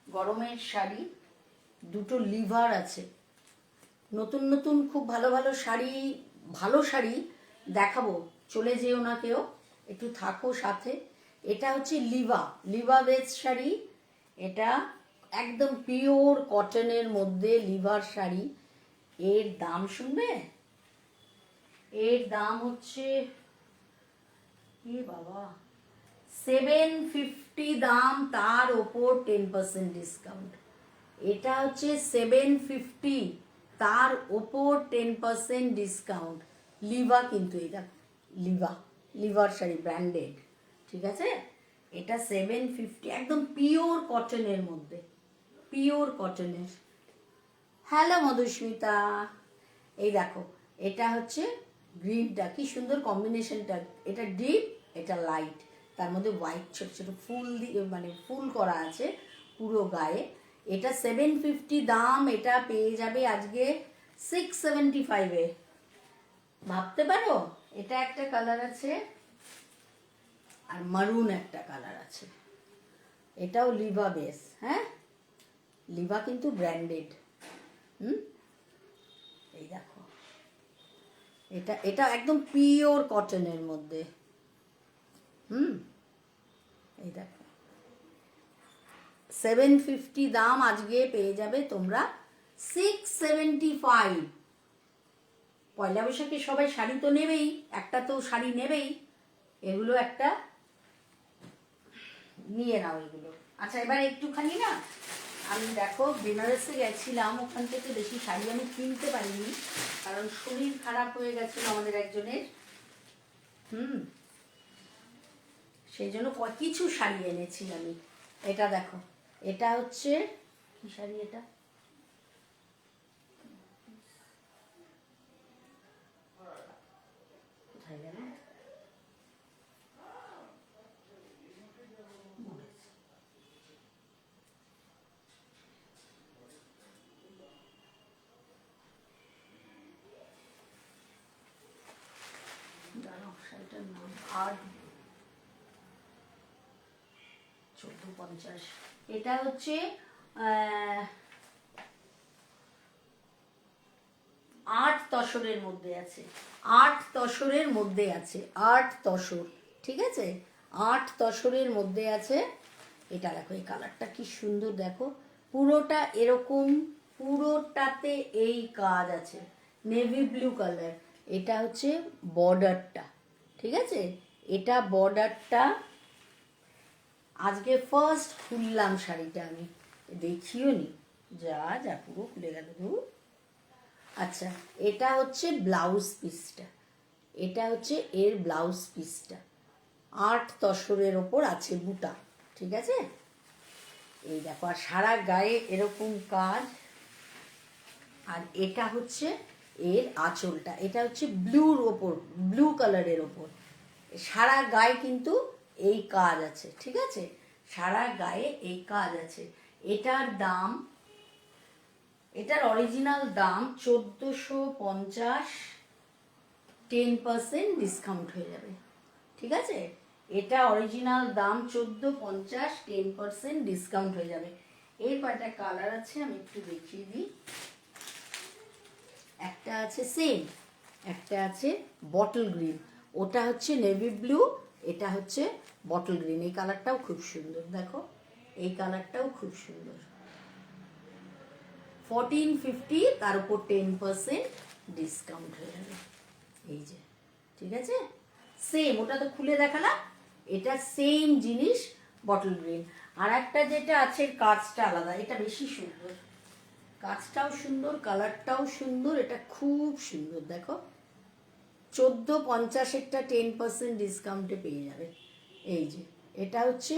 গরমের শাড়ি, দুটো লিভার আছে। নতুন নতুন খুব ভালো ভালো শাড়ি, ভালো শাড়ি দেখাবো, চলে যেও না কেউ, একটু থাকো সাথে। এটা হচ্ছে লিভা বেস শাড়ি, এটা একদম পিওর কটনের মধ্যে লিভার শাড়ি। এর দাম শুনবে, এর দাম হচ্ছে বাবা 750 দাম, তার ওপর 10% ডিসকাউন্ট। এটা হচ্ছে 750, তার ওপর 10% ডিসকাউন্ট। লিভা কিন্তু এটা লিভার শাড়ি ব্র্যান্ডেড, ঠিক আছে। এটা 750, একদম পিওর কটনের মধ্যে, পিওর কটনের। হ্যালো মধুস্মিতা, এই দেখো এটা হচ্ছে গ্রিনটা, কি সুন্দর কম্বিনেশনটা। এটা ডিপ, এটা লাইট, তার মধ্যে হোয়াইট ছোট ছোট ফুল দিয়ে মানে ফুল করা আছে পুরো গায়ে। এটা 750 দাম, এটা পেয়ে যাবে আজকে 675-এ। ভাবতে পারো, এটা একটা কালার আছে আর মারুন একটা কালার আছে। এটাও লিভা বেস, হ্যাঁ লিভা কিন্তু ব্র্যান্ডেড। এই দেখো এটা এটা একদম পিওর কটনের মধ্যে। এই দেখো 750 দাম, আজকে পেয়ে যাবে তোমরা 675। পয়লা বৈশাখে সবাই শাড়ি তো নেবেই, একটা তো শাড়ি নেবেই, এগুলো একটা নিয়ে নাও এগুলো। আচ্ছা এবার একটুখানি না, আমি দেখো বেনারসে গেছিলাম, ওখান থেকে বেশি শাড়ি আমি কিনতে পারিনি, কারণ শরীর খারাপ হয়ে গেছিল আমাদের একজনের। সেই জন্য কিছু শাড়ি এনেছি আমি। এটা দেখো, এটা হচ্ছে কি শাড়ি, এটা কোথায় গেল, শাড়িটার নাম 1450। এটা হচ্ছে 8 তসরের মধ্যে আছে, 8 তসরের মধ্যে আছে, 8 তসর, ঠিক আছে, 8 তসরের মধ্যে আছে। এটা দেখো, এই কালারটা কি সুন্দর, দেখো পুরোটা এরকম, পুরোটাতে এই কাজ আছে, নেভি ব্লু কালার। এটা হচ্ছে বর্ডারটা, ঠিক আছে, এটা বর্ডারটা। আজকে ফার্স্ট খুললাম শাড়িটা, আমি দেখিও নি, যা যা পুরো খুলে গেল। আচ্ছা এটা হচ্ছে ব্লাউজ পিসটা, এটা হচ্ছে এর ব্লাউজ পিসটা, 8 তসরের ওপর আছে বুটা, ঠিক আছে। এই দেখো, আর সারা গায়ে এরকম কাজ। আর এটা হচ্ছে এর আঁচলটা, এটা হচ্ছে ব্লুর ওপর, ব্লু কালারের ওপর সারা গায়ে কিন্তু এই কাজ আছে, ঠিক আছে, সারা গায়ে এই কাজ আছে। এটার দাম, এটার অরিজিনাল দাম 1450, 10% ডিসকাউন্ট হয়ে যাবে, ঠিক আছে। এটা অরিজিনাল দাম 1450, 10% ডিসকাউন্ট হয়ে যাবে। এর কয়টা কালার আছে আমি একটু দেখিয়ে দিই। একটা আছে সেম, একটা আছে বটল গ্রিন, ওটা হচ্ছে নেভি ব্লু, এটা হচ্ছে বটল গ্রিন। এই কালারটাও খুব সুন্দর, দেখো এই কালারটাও খুব সুন্দর। 1450, তার উপর 10% ডিসকাউন্ট হয়ে যাবে, এই যে, ঠিক আছে। সেম, ওটা তো খুলে দেখালাম, এটা সেম জিনিস বটল গ্রিন। আর একটা যেটা আছে কাজটা আলাদা, এটা বেশি সুন্দর, কাজটাও সুন্দর, কালারটাও সুন্দর, এটা খুব সুন্দর, দেখো 1450 একটা 10% ডিসকাউন্টে পেয়ে যাবে। এই যে এটা হচ্ছে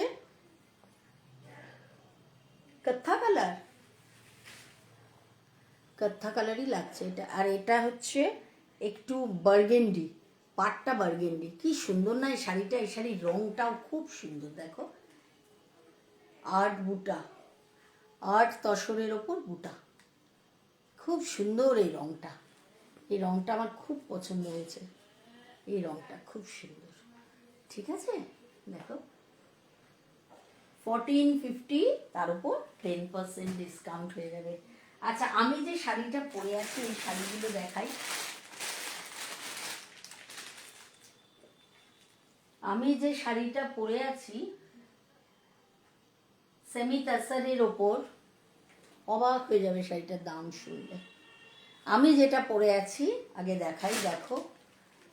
কত্থা কালার, কত্থা কালারই লাগছে এটা। আর এটা হচ্ছে একটু বার্গেন্ডি, পাটটা বার্গেন্ডি, কি সুন্দর না এই শাড়িটা, এই শাড়ির রংটাও খুব সুন্দর, দেখো 8 বুটা, 8 তসরের ওপর বুটা, খুব সুন্দর এই রংটা, এই রংটা আমার খুব পছন্দ হয়েছে। এই রংটা খুব সুন্দর, ঠিক আছে। দেখো 1450, তার উপর 10% ডিসকাউন্ট হয়ে যাবে। আচ্ছা, আমি যে শাড়িটা পরে আছি এই শাড়িগুলো দেখাই। আমি যে শাড়িটা পরে আছি সেমি তাসারের ওপর, অবাক হয়ে যাবে শাড়িটার দাম শুনলে। আমি যেটা পরে আছি আগে দেখাই। দেখো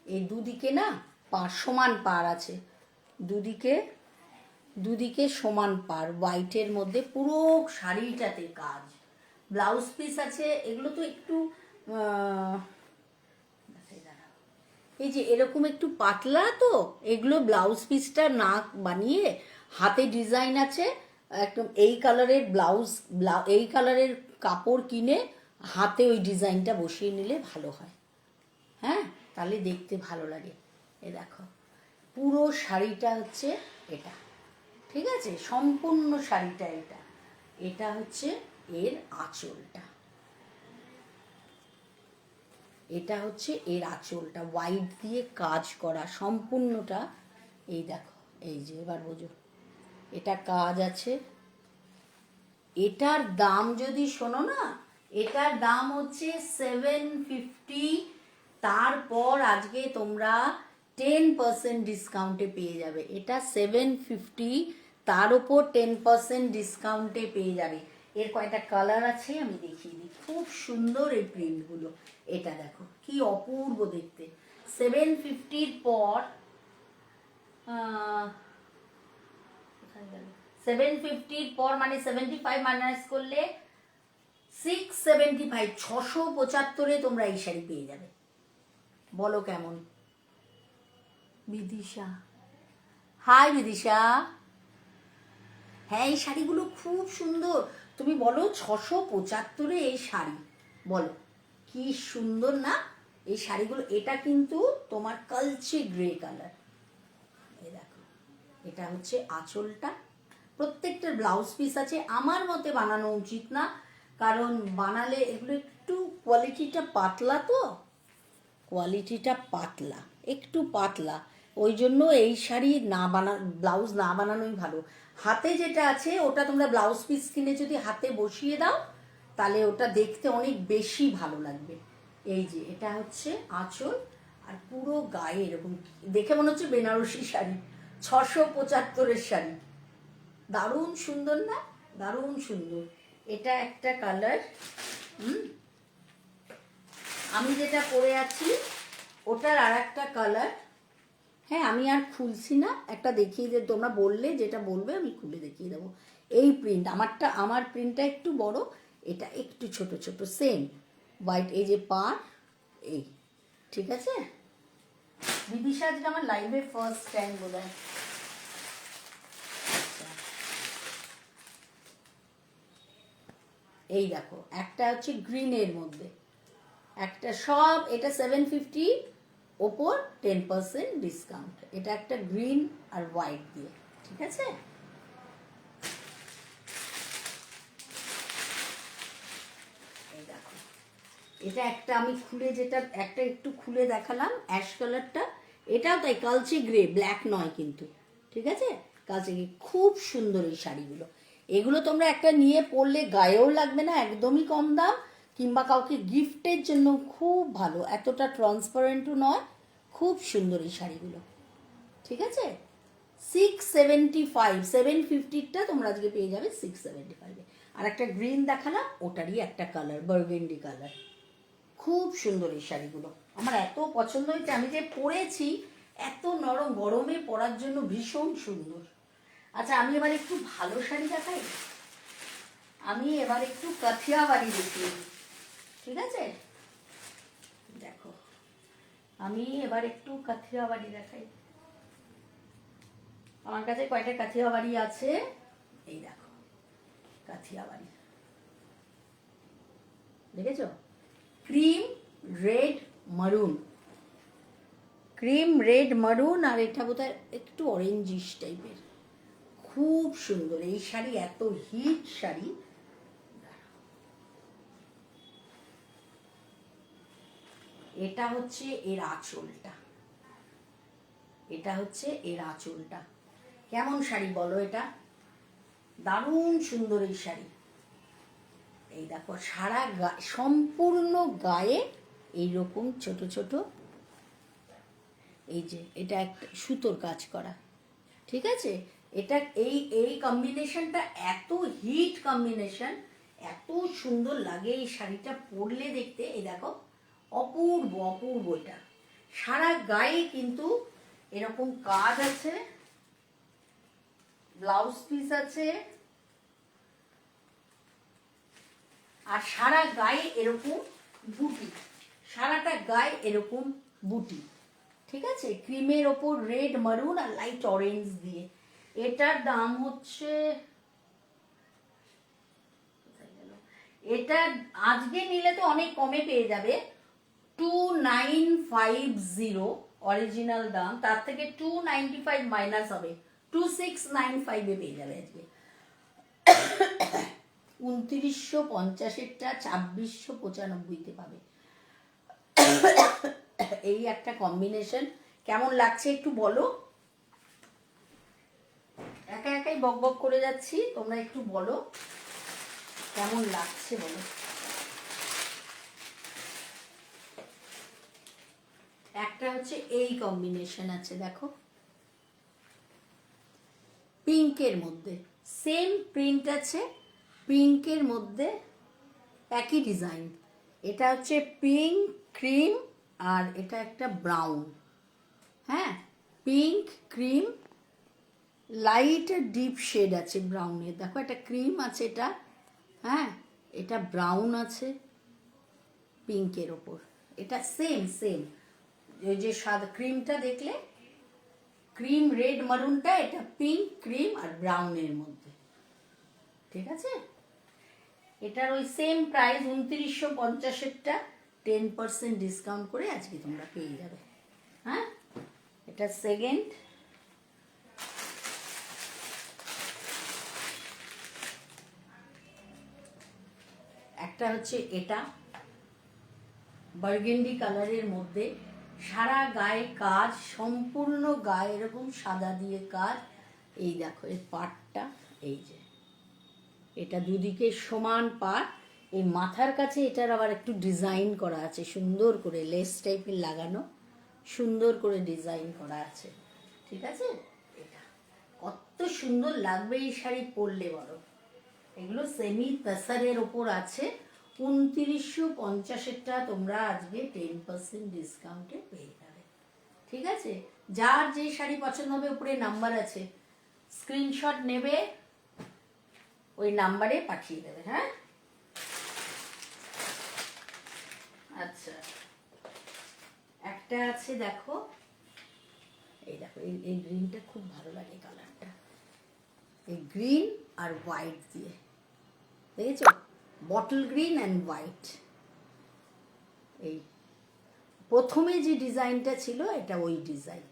এই দুদিকে না সমান পাড় আছে, দুদিকে সমান পাড়, হোয়াইটের মধ্যে পুরো শাড়িটাতে কাজ, ব্লাউজ পিস আছে। এগুলো তো একটু এই যে এরকম একটু পাতলা, তো এগুলো ব্লাউজ পিসটা না বানিয়ে হাতে ডিজাইন আছে একদম এই কালারের ব্লাউজ, এই কালারের কাপড় কিনে হাতে ওই ডিজাইনটা বসিয়ে নিলে ভালো হয়। হ্যাঁ, তাহলে দেখতে ভালো লাগে। এ দেখো পুরো শাড়িটা হচ্ছে এটা, ঠিক আছে, সম্পূর্ণ শাড়িটা এটা। এটা হচ্ছে এর আঁচলটা, এটা হচ্ছে এর আঁচলটা, হোয়াইট দিয়ে কাজ করা সম্পূর্ণটা। এই দেখো, এই যে এবার বোঝো, এটা কাজ আছে। এটার দাম যদি শোনো না, এটার দাম হচ্ছে 750। তারপর আজকে তোমরা 10% ডিসকাউন্টে পেয়ে যাবে। এটা 750, তার উপর 10% ডিসকাউন্টে পেয়ে যাবে। এর কয়টা কালার আছে আমি দেখিয়ে দিই, খুব সুন্দর এই প্রিন্টগুলো। এটা দেখো কি অপূর্ব দেখতে। 750-র পর 750-র পর মানে 75 মাইনাস করলে 675, 675-এ তোমরা এই শাড়ি পেয়ে যাবে। বলো কেমন? বিদিশা, হাই বিদিশা। হ্যাঁ, এই শাড়িগুলো খুব সুন্দর। তুমি বলো 675-এ এই শাড়ি, বলো কি সুন্দর না এই শাড়িগুলো। এটা কিন্তু তোমার কালচে গ্রে কালার। এই দেখো, এটা হচ্ছে আঁচলটা, প্রত্যেকটার ব্লাউজ পিস আছে। আমার মতে বানানো উচিত না, কারণ বানালে এগুলো একটু কোয়ালিটিটা পাতলা, তো কোয়ালিটিটা পাতলা, একটু পাতলা, ওই জন্য এই শাড়ি না ব্লাউজ না বানানোই ভালো। হাতে যেটা আছে ওটা তোমরা ব্লাউজ পিস কিনে যদি হাতে বসিয়ে দাও তাহলে ওটা দেখতে অনেক বেশি ভালো লাগবে। এই যে এটা হচ্ছে আঁচল, আর পুরো গায়ে এরকম দেখে মনে হচ্ছে বেনারসি শাড়ি, 675-এর শাড়ি। দারুণ সুন্দর না, দারুণ সুন্দর। এটা একটা কালার। আমি যেটা পরে আছি ওটার আর একটা কালার। হ্যাঁ, আমি আর খুলছি না, একটা দেখিয়ে যে তোমরা বললে যেটা বলবে আমি খুলে দেখিয়ে দেবো। এই প্রিন্ট আমার প্রিন্টটা একটু বড়, এটা একটু ছোট ছোট, সেম হোয়াইট। এই যে পাড়, এই, ঠিক আছে। বিদিশা যেটা আমার লাইভে ফার্স্ট টাইম বোধ হয়। এই দেখো একটা হচ্ছে গ্রিনের মধ্যে, একটা সব এটা 750, ওপর 10% ডিসকাউন্ট। এটা একটা গ্রিন আর হোয়াইট দিয়ে, ঠিক আছে। এই দেখো, এটা একটা আমি খুলে, যেটা একটা একটু খুলে দেখালাম অ্যাশ কালারটা, এটাও তাই কালচে গ্রে, ব্ল্যাক নয় কিন্তু, ঠিক আছে, কালচে গ্রে। খুব সুন্দর এই শাড়িগুলো। এগুলো তোমরা একটা নিয়ে পরলে গায়েও লাগবে না, একদমই কম দাম, কিংবা কাউকে গিফটের জন্য খুব ভালো, এতটা ট্রান্সপারেন্টও নয়, খুব সুন্দর এই শাড়িগুলো, ঠিক আছে। 675, 750-টা তোমরা আজকে পেয়ে যাবে 675-এ। আর একটা গ্রিন দেখালাম, ওটারই একটা কালার বার্গেন্ডি কালার, খুব সুন্দর এই শাড়িগুলো। আমার এত পছন্দ হয়েছে, আমি যে পরেছি এত নরম, গরমে পরার জন্য ভীষণ সুন্দর। আচ্ছা, আমি এবার একটু ভালো শাড়ি দেখাই। আমি এবার একটু কাথিয়াওয়াড়ি দেখিয়ে, ঠিক আছে। দেখো, আমি এবার একটু কাথিয়াওয়াড়ি দেখাই। আমার কাছে কয়টা কাথিয়াওয়াড়ি আছে, এই দেখো কাথিয়াওয়াড়ি, দেখেছো, ক্রিম রেড মারুন, ক্রিম রেড মারুন, আর এটা বোধহয় একটু অরেঞ্জিশ টাইপের, খুব সুন্দর এই শাড়ি, এত হিট শাড়ি। এটা হচ্ছে এর আঁচলটা, এটা হচ্ছে এর আঁচলটা। কেমন শাড়ি বলো এটা? দারুণ সুন্দর এই শাড়ি। এই দেখো সারা সম্পূর্ণ গায়ে এইরকম ছোট ছোট, এই যে এটা একটা সুতোর কাজ করা, ঠিক আছে? এটা এই এই কম্বিনেশনটা এত হিট কম্বিনেশন, এত সুন্দর লাগে এই শাড়িটা পরলে দেখতে। এই দেখো অপূর্ব অপূর্ব। এটা সারা গায়ে কিন্তু এরকম কাজ আছে, ব্লাউজ পিস আছে, আর সারা গায়ে এরকম বুটি, সারাটা গায়ে এরকম বুটি, ঠিক আছে? ক্রিমের ওপর রেড মারুন আর লাইট অরেঞ্জ দিয়ে। এটার দাম হচ্ছে, এটা আজকে নিলে তো অনেক কমে পেয়ে যাবে, 2950 অরিজিনাল দাম, তার থেকে 295 মাইনাস হবে, 2695 পেয়ে যাবে আজকে। 2950-এরটা 2695-তে পাবে। এই একটা কম্বিনেশন। কেমন লাগছে একটু বলো? একা একাই বক বক করে যাচ্ছি, তোমরা একটু বলো কেমন লাগছে বলো। একটা হচ্ছে এই কম্বিনেশন আছে, দেখো পিঙ্কের মধ্যে, সেম প্রিন্ট আছে, পিঙ্কের মধ্যে একই ডিজাইন। এটা হচ্ছে পিঙ্ক ক্রিম, আর এটা একটা ব্রাউন। হ্যাঁ, pink cream, light deep shade আছে ব্রাউনের। দেখো এটা ক্রিম আছে, এটা হ্যাঁ, এটা ব্রাউন আছে পিঙ্কের ওপর। এটা সেম সেম, ওই যে সাদা ক্রিমটা দেখলে, ক্রিম রেড মারুনটা, এটা পিঙ্ক ক্রিম আর ব্রাউনের মধ্যে, ঠিক আছে? এটার ওই সেম প্রাইস 2950-এরটা 10% ডিসকাউন্ট করে আজকে তোমরা পেয়ে যাবে। হ্যাঁ, এটা সেকেন্ড। একটা হচ্ছে এটা বার্গেন্ডি কালারের মধ্যে, সারা গায়ে কাজ, সম্পূর্ণ গায়ে এরকম সাদা দিয়ে কাজ। এই দেখো এর পাটটা, এই যে এটা দুদিকে সমান পাট, এই মাথার কাছে এটার আবার একটু ডিজাইন করা আছে, সুন্দর করে লেস টাইপের লাগানো, সুন্দর করে ডিজাইন করা আছে, ঠিক আছে? এটা কত সুন্দর লাগবে এই শাড়ি পরলে বলো। এগুলো সেমি তাসারের ওপর আছে। 2950-এরটা তোমরা আজকে 10% ডিসকাউন্টে পেয়ে যাবে, ঠিক আছে? যার যে শাড়ি পছন্দ হবে উপরে নাম্বার আছে, স্ক্রিনশট নেবে, ওই নাম্বারে পাঠিয়ে দেবে। হ্যাঁ, আচ্ছা একটা আছে দেখো, এই দেখো এই গ্রিনটা খুব ভালো লাগে কালারটা, এই গ্রিন আর হোয়াইট দিয়ে, দেখেছো? Bottle green and white. এই প্রথমে যে ডিজাইনটা ছিল এটা ওই ডিজাইন,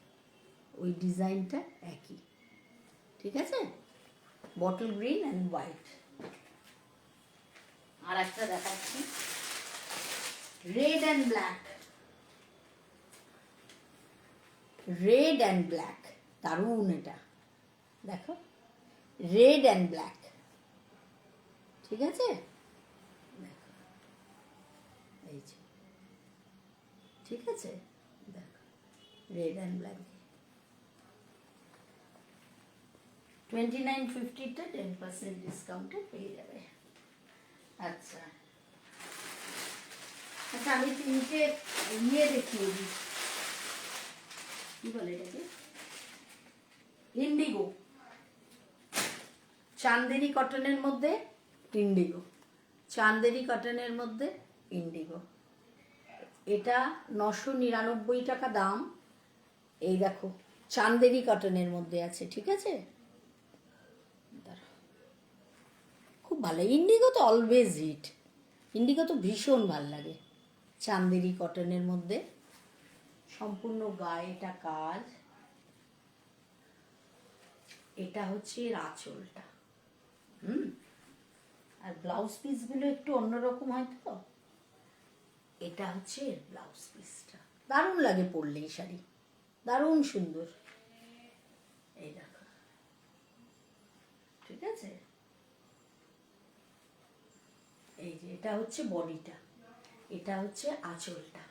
ওই ডিজাইনটা একই, ঠিক আছে? Bottle green and white. আর একটা দেখাচ্ছি, red and black, red and black, দারুণ এটা, দেখো রেড অ্যান্ড ব্ল্যাক, ঠিক আছে? দেখো এই যে, ঠিক আছে? দেখো রেড অ্যান্ড ব্ল্যাক, 2950-টা 10% ডিসকাউন্টে পেয়ে যাবে। আচ্ছা আচ্ছা, আমি তিনটে ইয়ে দেখিয়ে দিই, কি বলে এটাকে, ইন্ডিগো, চান্দেরি কটনের মধ্যে ইন্ডিগো, চান্দেরি কটনের মধ্যে ইন্ডিগো। এটা 999 টাকা দাম। এই দেখো চান্দেরি কটনের মধ্যে আছে, ঠিক আছে? খুব ভালো, ইন্ডিগো তো অলওয়েজ হিট, ইন্ডিগো তো ভীষণ ভাল লাগে। চান্দেরি কটনের মধ্যে সম্পূর্ণ গায়ে এটা কাজ, এটা হচ্ছে এর আঁচলটা, আর ব্লাউজ পিসগুলো একটু অন্যরকম হয় তো, এটা হচ্ছে এর ব্লাউজ পিসটা, দারুণ লাগে পরলে এই শাড়ি, দারুণ সুন্দর। এই দেখো, ঠিক আছে। এই যে এটা হচ্ছে বডিটা, এটা হচ্ছে আঁচলটা,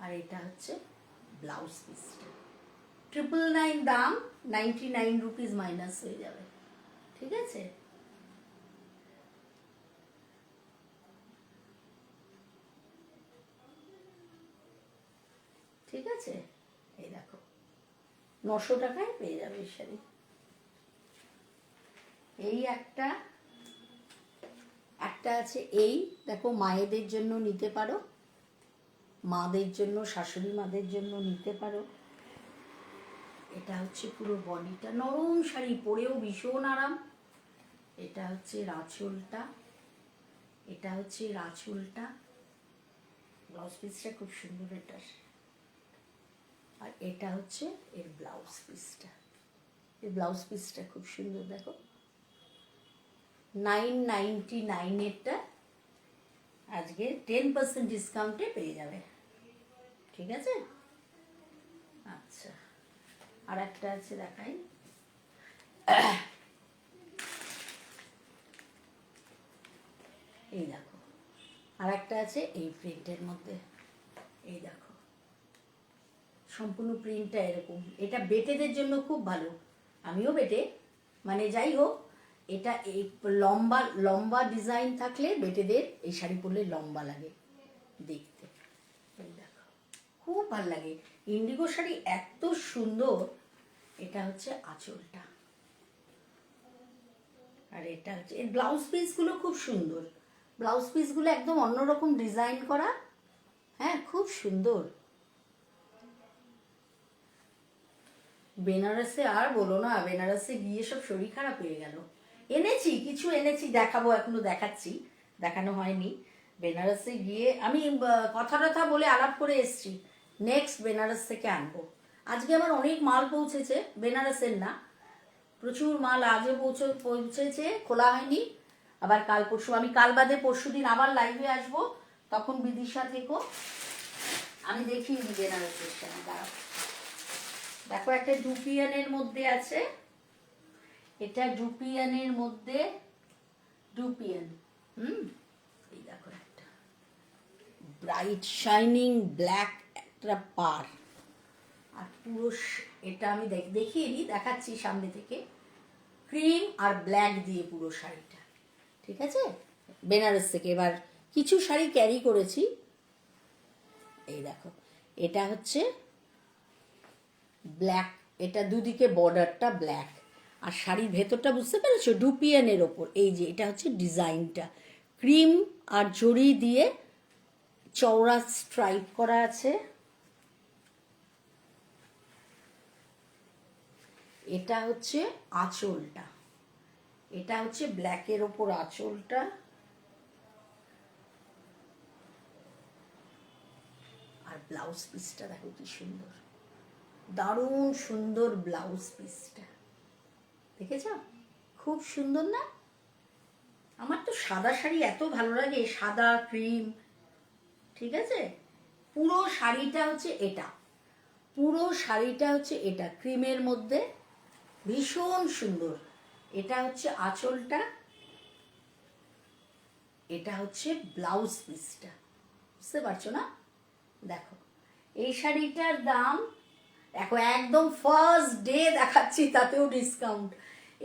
আর এটা হচ্ছে ব্লাউজ পিসটা। 999 দাম, 99 রুপিস মাইনাস হয়ে যাবে, ঠিক আছে। ঠিক আছে, এই দেখো 900 টাকায় পেয়ে যাবে এই শাড়ি। এই একটা আছে, এই দেখো মায়েদের জন্য নিতে পারো, মাদের জন্য, শাশুড়ি মাদের জন্য নিতে পারো। এটা হচ্ছে পুরো বডিটা, নরম শাড়ি, পরেও ভীষণ আরাম। এটা হচ্ছে আঁচলটা, এটা হচ্ছে আঁচলটা, ব্লাউজ পিসটা খুব সুন্দর এটার। আর এটা হচ্ছে এর ব্লাউজ পিসটা, এই ব্লাউজ পিসটা খুব সুন্দর দেখো। 999 এরটা আজকে 10% ডিসকাউন্টে পেয়ে যাবে, ঠিক আছে। আচ্ছা, আর একটা আছে দেখাই। এই দেখো, আর একটা আছে এই প্রিন্টের মধ্যে। এই দেখো, সম্পূর্ণ প্রিন্টটা এরকম। এটা বেটেদের জন্য খুব ভালো, আমিও বেটে, মানে যাই হোক, এটা এই লম্বা লম্বা ডিজাইন থাকলে বেটেদের এই শাড়ি পরলে লম্বা লাগে দেখতে। এই দেখো, খুব ভালো লাগে। ইন্ডিগো শাড়ি এত সুন্দর। এটা হচ্ছে আঁচলটা, আর এটা হচ্ছে এর ব্লাউজ পিসগুলো খুব সুন্দর। ব্লাউজ পিসগুলো একদম অন্যরকম ডিজাইন করা, হ্যাঁ খুব সুন্দর। বেনারসে আর বলো না, বেনারসে গিয়ে সব শরীর খারাপ হয়ে গেল। এনেছি কিছু, এনেছি, দেখাবো, এখনো দেখাচ্ছি, দেখানো হয়নি। বেনারসে গিয়ে আমি কথা টথা বলে আলাপ করে এসছি, নেক্সট বেনারস থেকে আনবো। আজকে আমার অনেক মাল পৌঁছেছে, বেনারসের না, প্রচুর মাল আজও পৌঁছেছে, খোলা হয়নি। আবার কাল পরশু, আমি কাল বাদে পরশু দিন আবার লাইভে আসবো, তখন বিদিশা থেকো, আমি দেখিয়ে দিই বেনারসের শাড়ি। দাঁড়াও, দেখো একটা ডুপিয়ানের মধ্যে আছে, এটা ডুপিয়ানের মধ্যে, ডুপিয়ান, এই দেখো একটা ব্রাইট শাইনিং ব্ল্যাক একটা পার, আর পুরো এটা আমি দেখিয়ে দিই, দেখাচ্ছি সামনে থেকে, ক্রিম আর ব্ল্যাক দিয়ে পুরো শাড়িটা, ঠিক আছে। বেনারস থেকে এবার কিছু শাড়ি ক্যারি করেছি। এই দেখো, এটা হচ্ছে ব্ল্যাক, এটা দুদিকে বর্ডারটা ব্ল্যাক, আর শাড়ির ভেতরটা বুঝতে পেরেছো ডুপিয়ানের ওপর। এই যে এটা হচ্ছে ডিজাইনটা, ক্রিম আর জড়ি দিয়ে চওড়া স্ট্রাইপ করা আছে। এটা হচ্ছে আঁচলটা, এটা হচ্ছে ব্ল্যাকের ওপর আঁচলটা, আর ব্লাউজ পিসটা দেখো কি সুন্দর, দারুণ সুন্দর ব্লাউজ পিসটা, দেখেছ খুব সুন্দর না। আমার তো সাদা শাড়ি এত ভালো লাগে, সাদা ক্রিম, ঠিক আছে। পুরো শাড়িটা হচ্ছে এটা, পুরো শাড়িটা হচ্ছে এটা ক্রিমের মধ্যে, ভীষণ সুন্দর। এটা হচ্ছে আঁচলটা, এটা হচ্ছে ব্লাউজ পিসটা, বুঝতে পারছো না। দেখো এই শাড়িটার দাম, দেখো একদম ফার্স্ট ডে দেখাচ্ছি, তাতেও ডিসকাউন্ট।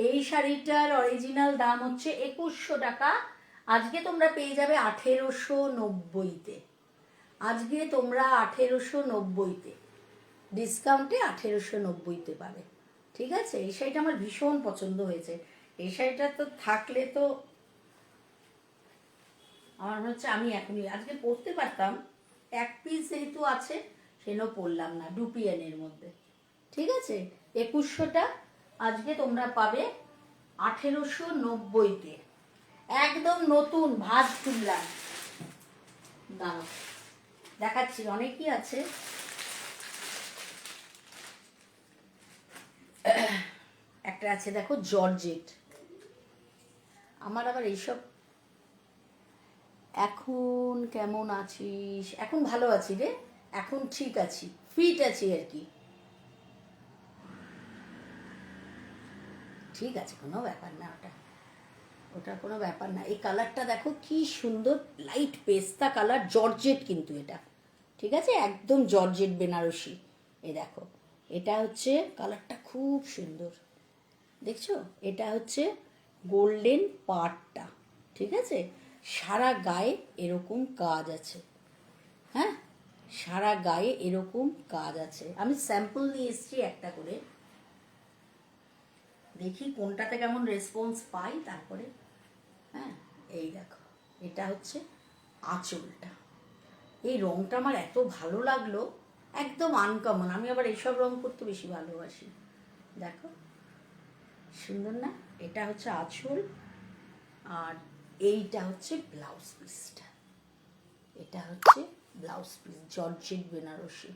এই শাড়িটার অরিজিনাল দাম হচ্ছে 2100 টাকা, আজকে তোমরা পেয়ে যাবে 1890-তে। আজকে তোমরা 1890-তে, ডিসকাউন্টে 1890-তে পাবে, ঠিক আছে। এই শাড়িটা আমার ভীষণ পছন্দ হয়েছে। এই শাড়িটা তো থাকলে তো আমার মনে হচ্ছে আমি এখনই আজকে পরতে পারতাম, এক পিস যেহেতু আছে সেজন্য পরলাম না, ডুপিয়ানের মধ্যে, ঠিক আছে। 2100টা আজকে তোমরা পাবে 1890-তে, একদম নতুন ভাঁজ খুললাম। দাঁড়াও দেখাচ্ছি, অনেকই আছে। একটা আছে দেখো জর্জেট, আমার আবার এইসব। এখন কেমন আছিস? এখন ভালো আছি রে, এখন ঠিক আছি, ফিট আছি আর কি, ঠিক আছে, কোনো ব্যাপার না, ওটা কোনো ব্যাপার না। এই কালারটা দেখো কি সুন্দর, লাইট পেস্তা কালার, জর্জেট কিন্তু এটা, ঠিক আছে, একদম জর্জেট বেনারসি। এই দেখো, এটা হচ্ছে কালারটা খুব সুন্দর, দেখছো, এটা হচ্ছে গোল্ডেন পাড়টা, ঠিক আছে, সারা গায়ে এরকম কাজ আছে, হ্যাঁ, সারা গায়ে এরকম কাজ আছে। আমি স্যাম্পল নিয়ে এসেছি একটা করে, দেখি কোনটাতে কেমন রেসপন্স পাই তারপরে। হ্যাঁ, এই দেখো, এটা হচ্ছে আঁচলটা। এই রংটা আমার এত ভালো লাগলো, একদম আনকমন। আমি আবার এইসব রং করতে বেশি ভালোবাসি। দেখো সুন্দর না? এটা হচ্ছে আঁচল, আর এইটা হচ্ছে ব্লাউজ পিসটা। এটা হচ্ছে ব্লাউজ পিস, জর্জেট বেনারসি,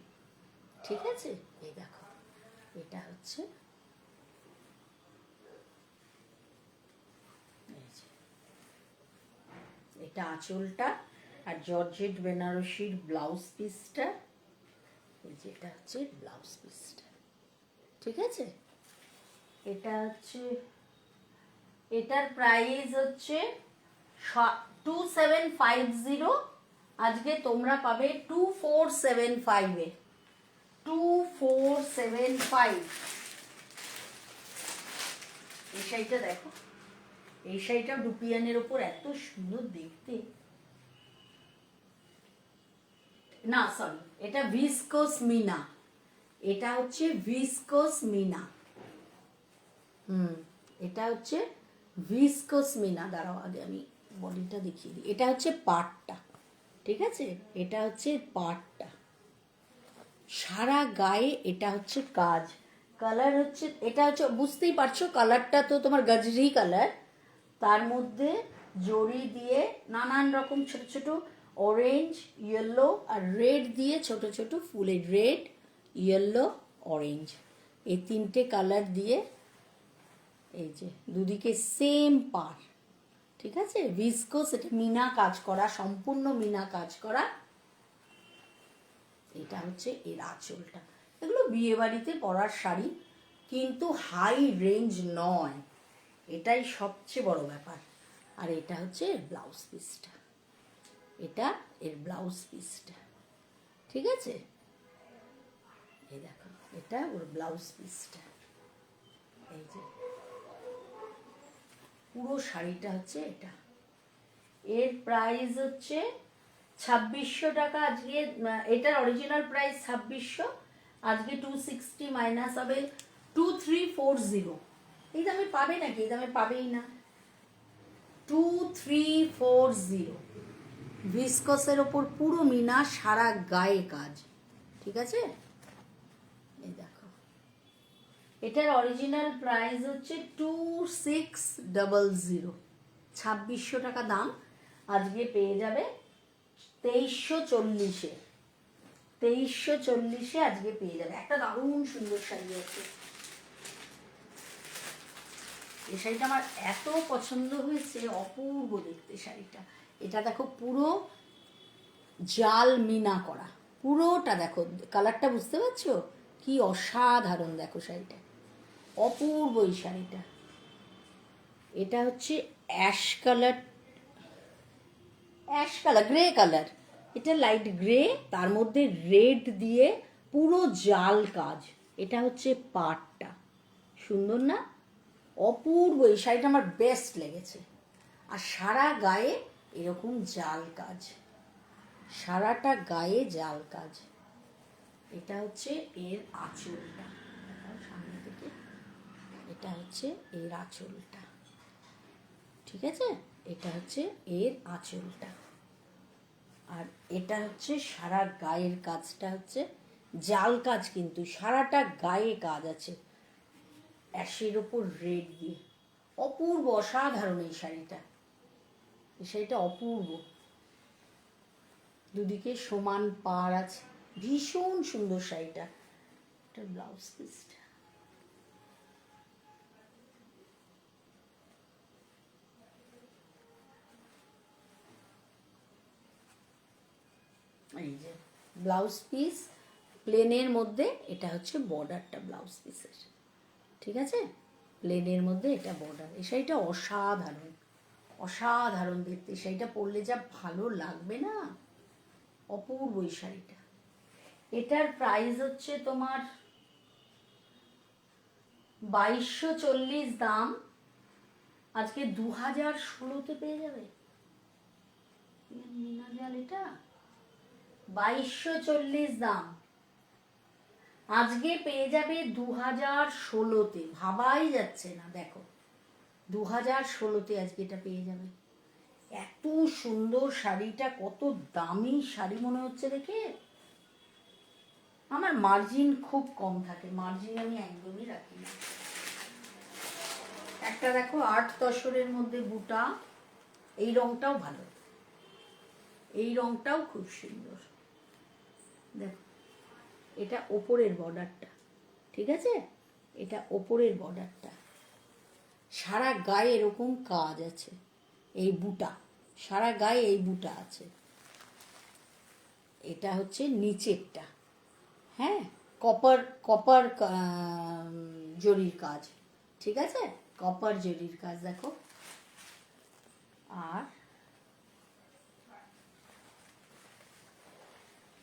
ঠিক আছে। এই দেখো, এটা হচ্ছে, এটা আঁচলটা, আর জর্জেট বেনারসির ব্লাউজ পিসটা, এই যে এটা হচ্ছে ব্লাউজ পিসটা, ঠিক আছে। এটা হচ্ছে, এটার প্রাইস হচ্ছে 2750। আজকে তোমরা পাবে 2475-এ, 2475। এই শাড়িটা দেখো, এই শাড়িটা ডুপিয়ানের ওপর এত সুন্দর দেখতে। না সরি, এটা ভিসকোস মিনা, এটা হচ্ছে ভিসকোস মিনা। এটা হচ্ছে ভিসকোস মিনা। দাঁড়াও, আগে আমি বডিটা দেখিয়ে দিই। এটা হচ্ছে পাটটা, ঠিক আছে, এটা হচ্ছে পাটটা, সারা গায়ে এটা হচ্ছে কাজ। কালার হচ্ছে, এটা হচ্ছে, বুঝতেই পারছো কালারটা তো তোমার গাজরি কালার, তার মধ্যে জড়ি দিয়ে নানান রকম ছোট ছোট অরেঞ্জ, ইয়েলো আর রেড দিয়ে ছোট ছোট ফুলের, রেড, ইয়েলো, অরেঞ্জ, এই তিনটে কালার দিয়ে, এই যে দুদিকে সেম পার, ঠিক আছে, ভিসকোস, এটা মিনা কাজ করা, সম্পূর্ণ মিনা কাজ করা। এটা হচ্ছে এর আঁচলটা। এগুলো বিয়ে বাড়িতে পরার শাড়ি, কিন্তু হাই রেঞ্জ নয়, এটাই সবচেয়ে বড় ব্যাপার। আর এটা হচ্ছে এর ব্লাউজ পিসটা, এটা এর ব্লাউজ পিসটা, ঠিক আছে। এই দেখো, এটা ওর ব্লাউজ পিসটা, এই যে পুরো শাড়িটা হচ্ছে এটা। এর প্রাইস হচ্ছে 2600 টাকা আজকে। এটার অরিজিনাল প্রাইস 2600, আজকে 260 মাইনাস হবে 2340। এই দামে পাবে নাকি? এই দামে পাবেই না। 2340, ভিসকসের ওপর পুরো মিনা, সারা গায়ে কাজ, ঠিক আছে। এই দেখো, এটার অরিজিনাল প্রাইস হচ্ছে 2600, 2600 টাকা দাম, আজকে পেয়ে যাবে 2340-এ, 2340-এ আজকে পেয়ে যাবে। একটা দারুণ সুন্দর শাড়ি আছে, এই শাড়িটা আমার এত পছন্দ হয়েছে, অপূর্ব দেখতে শাড়িটা। এটা দেখো পুরো জাল মিনা করা, পুরোটা দেখো, কালারটা বুঝতে পারছো কি অসাধারণ, দেখো শাড়িটা অপূর্ব। এই শাড়িটা, এটা হচ্ছে ash colour, ash colour, grey colour, এটা লাইট গ্রে, তার মধ্যে রেড দিয়ে পুরো জাল কাজ। এটা হচ্ছে পাটটা, সুন্দর না? অপূর্ব, এই শাড়িটা আমার বেস্ট লেগেছে। আর সারা গায়ে এরকম জাল কাজ, সারাটা গায়ে জাল কাজ। এটা হচ্ছে এর আঁচলটা, সামনে থেকে, এটা হচ্ছে এর আঁচলটা, ঠিক আছে, এটা হচ্ছে এর আঁচলটা। আর এটা হচ্ছে সারা গায়ের কাজটা হচ্ছে জাল কাজ, কিন্তু সারাটা গায়ে কাজ আছে অ্যাশের ওপর রেড দিয়ে। অপূর্ব, অসাধারণ এই শাড়িটা, এই শাড়িটা অপূর্ব, দুদিকে সমান পাড় আছে, ভীষণ সুন্দর শাড়িটা। এটা ব্লাউজ পিসটা, এই যে ব্লাউজ পিস প্লেনের মধ্যে, এটা হচ্ছে বর্ডারটা ব্লাউজ পিসের, ঠিক আছে, প্লেনের মধ্যে এটা বর্ডার। এই শাড়িটা অসাধারণ, অসাধারণ দেখতে। শাড়িটা পরলে যা ভালো লাগবে না, অপূর্ব এই শাড়িটা। এটার প্রাইস হচ্ছে তোমার 2240 দাম, আজকে 2016-তে পেয়ে যাবে। মিনা জাল এটা 2240 দাম, আজকে পেয়ে যাবে 2016-তে। ভাবাই যাচ্ছে না, দেখো 2016-তে আজকে এটা পেয়ে যাবে। এত সুন্দর শাড়িটা, কত দামি শাড়ি মনে হচ্ছে দেখে। আমার মার্জিন খুব কম থাকে, মার্জিন আমি একদমই রাখি না। একটা দেখো 8 তসরের মধ্যে বুটা, এই রংটাও ভালো, এই রংটাও খুব সুন্দর। দেখো এটা ওপরের বর্ডারটা, ঠিক আছে, এটা ওপরের বর্ডারটা, সারা গায়ে এরকম কাজ আছে, এই বুটা, সারা গায়ে এই বুটা আছে। এটা হচ্ছে নিচেরটা, হ্যাঁ, কপার কপার জরির কাজ, ঠিক আছে, কপার জরির কাজ দেখো। আর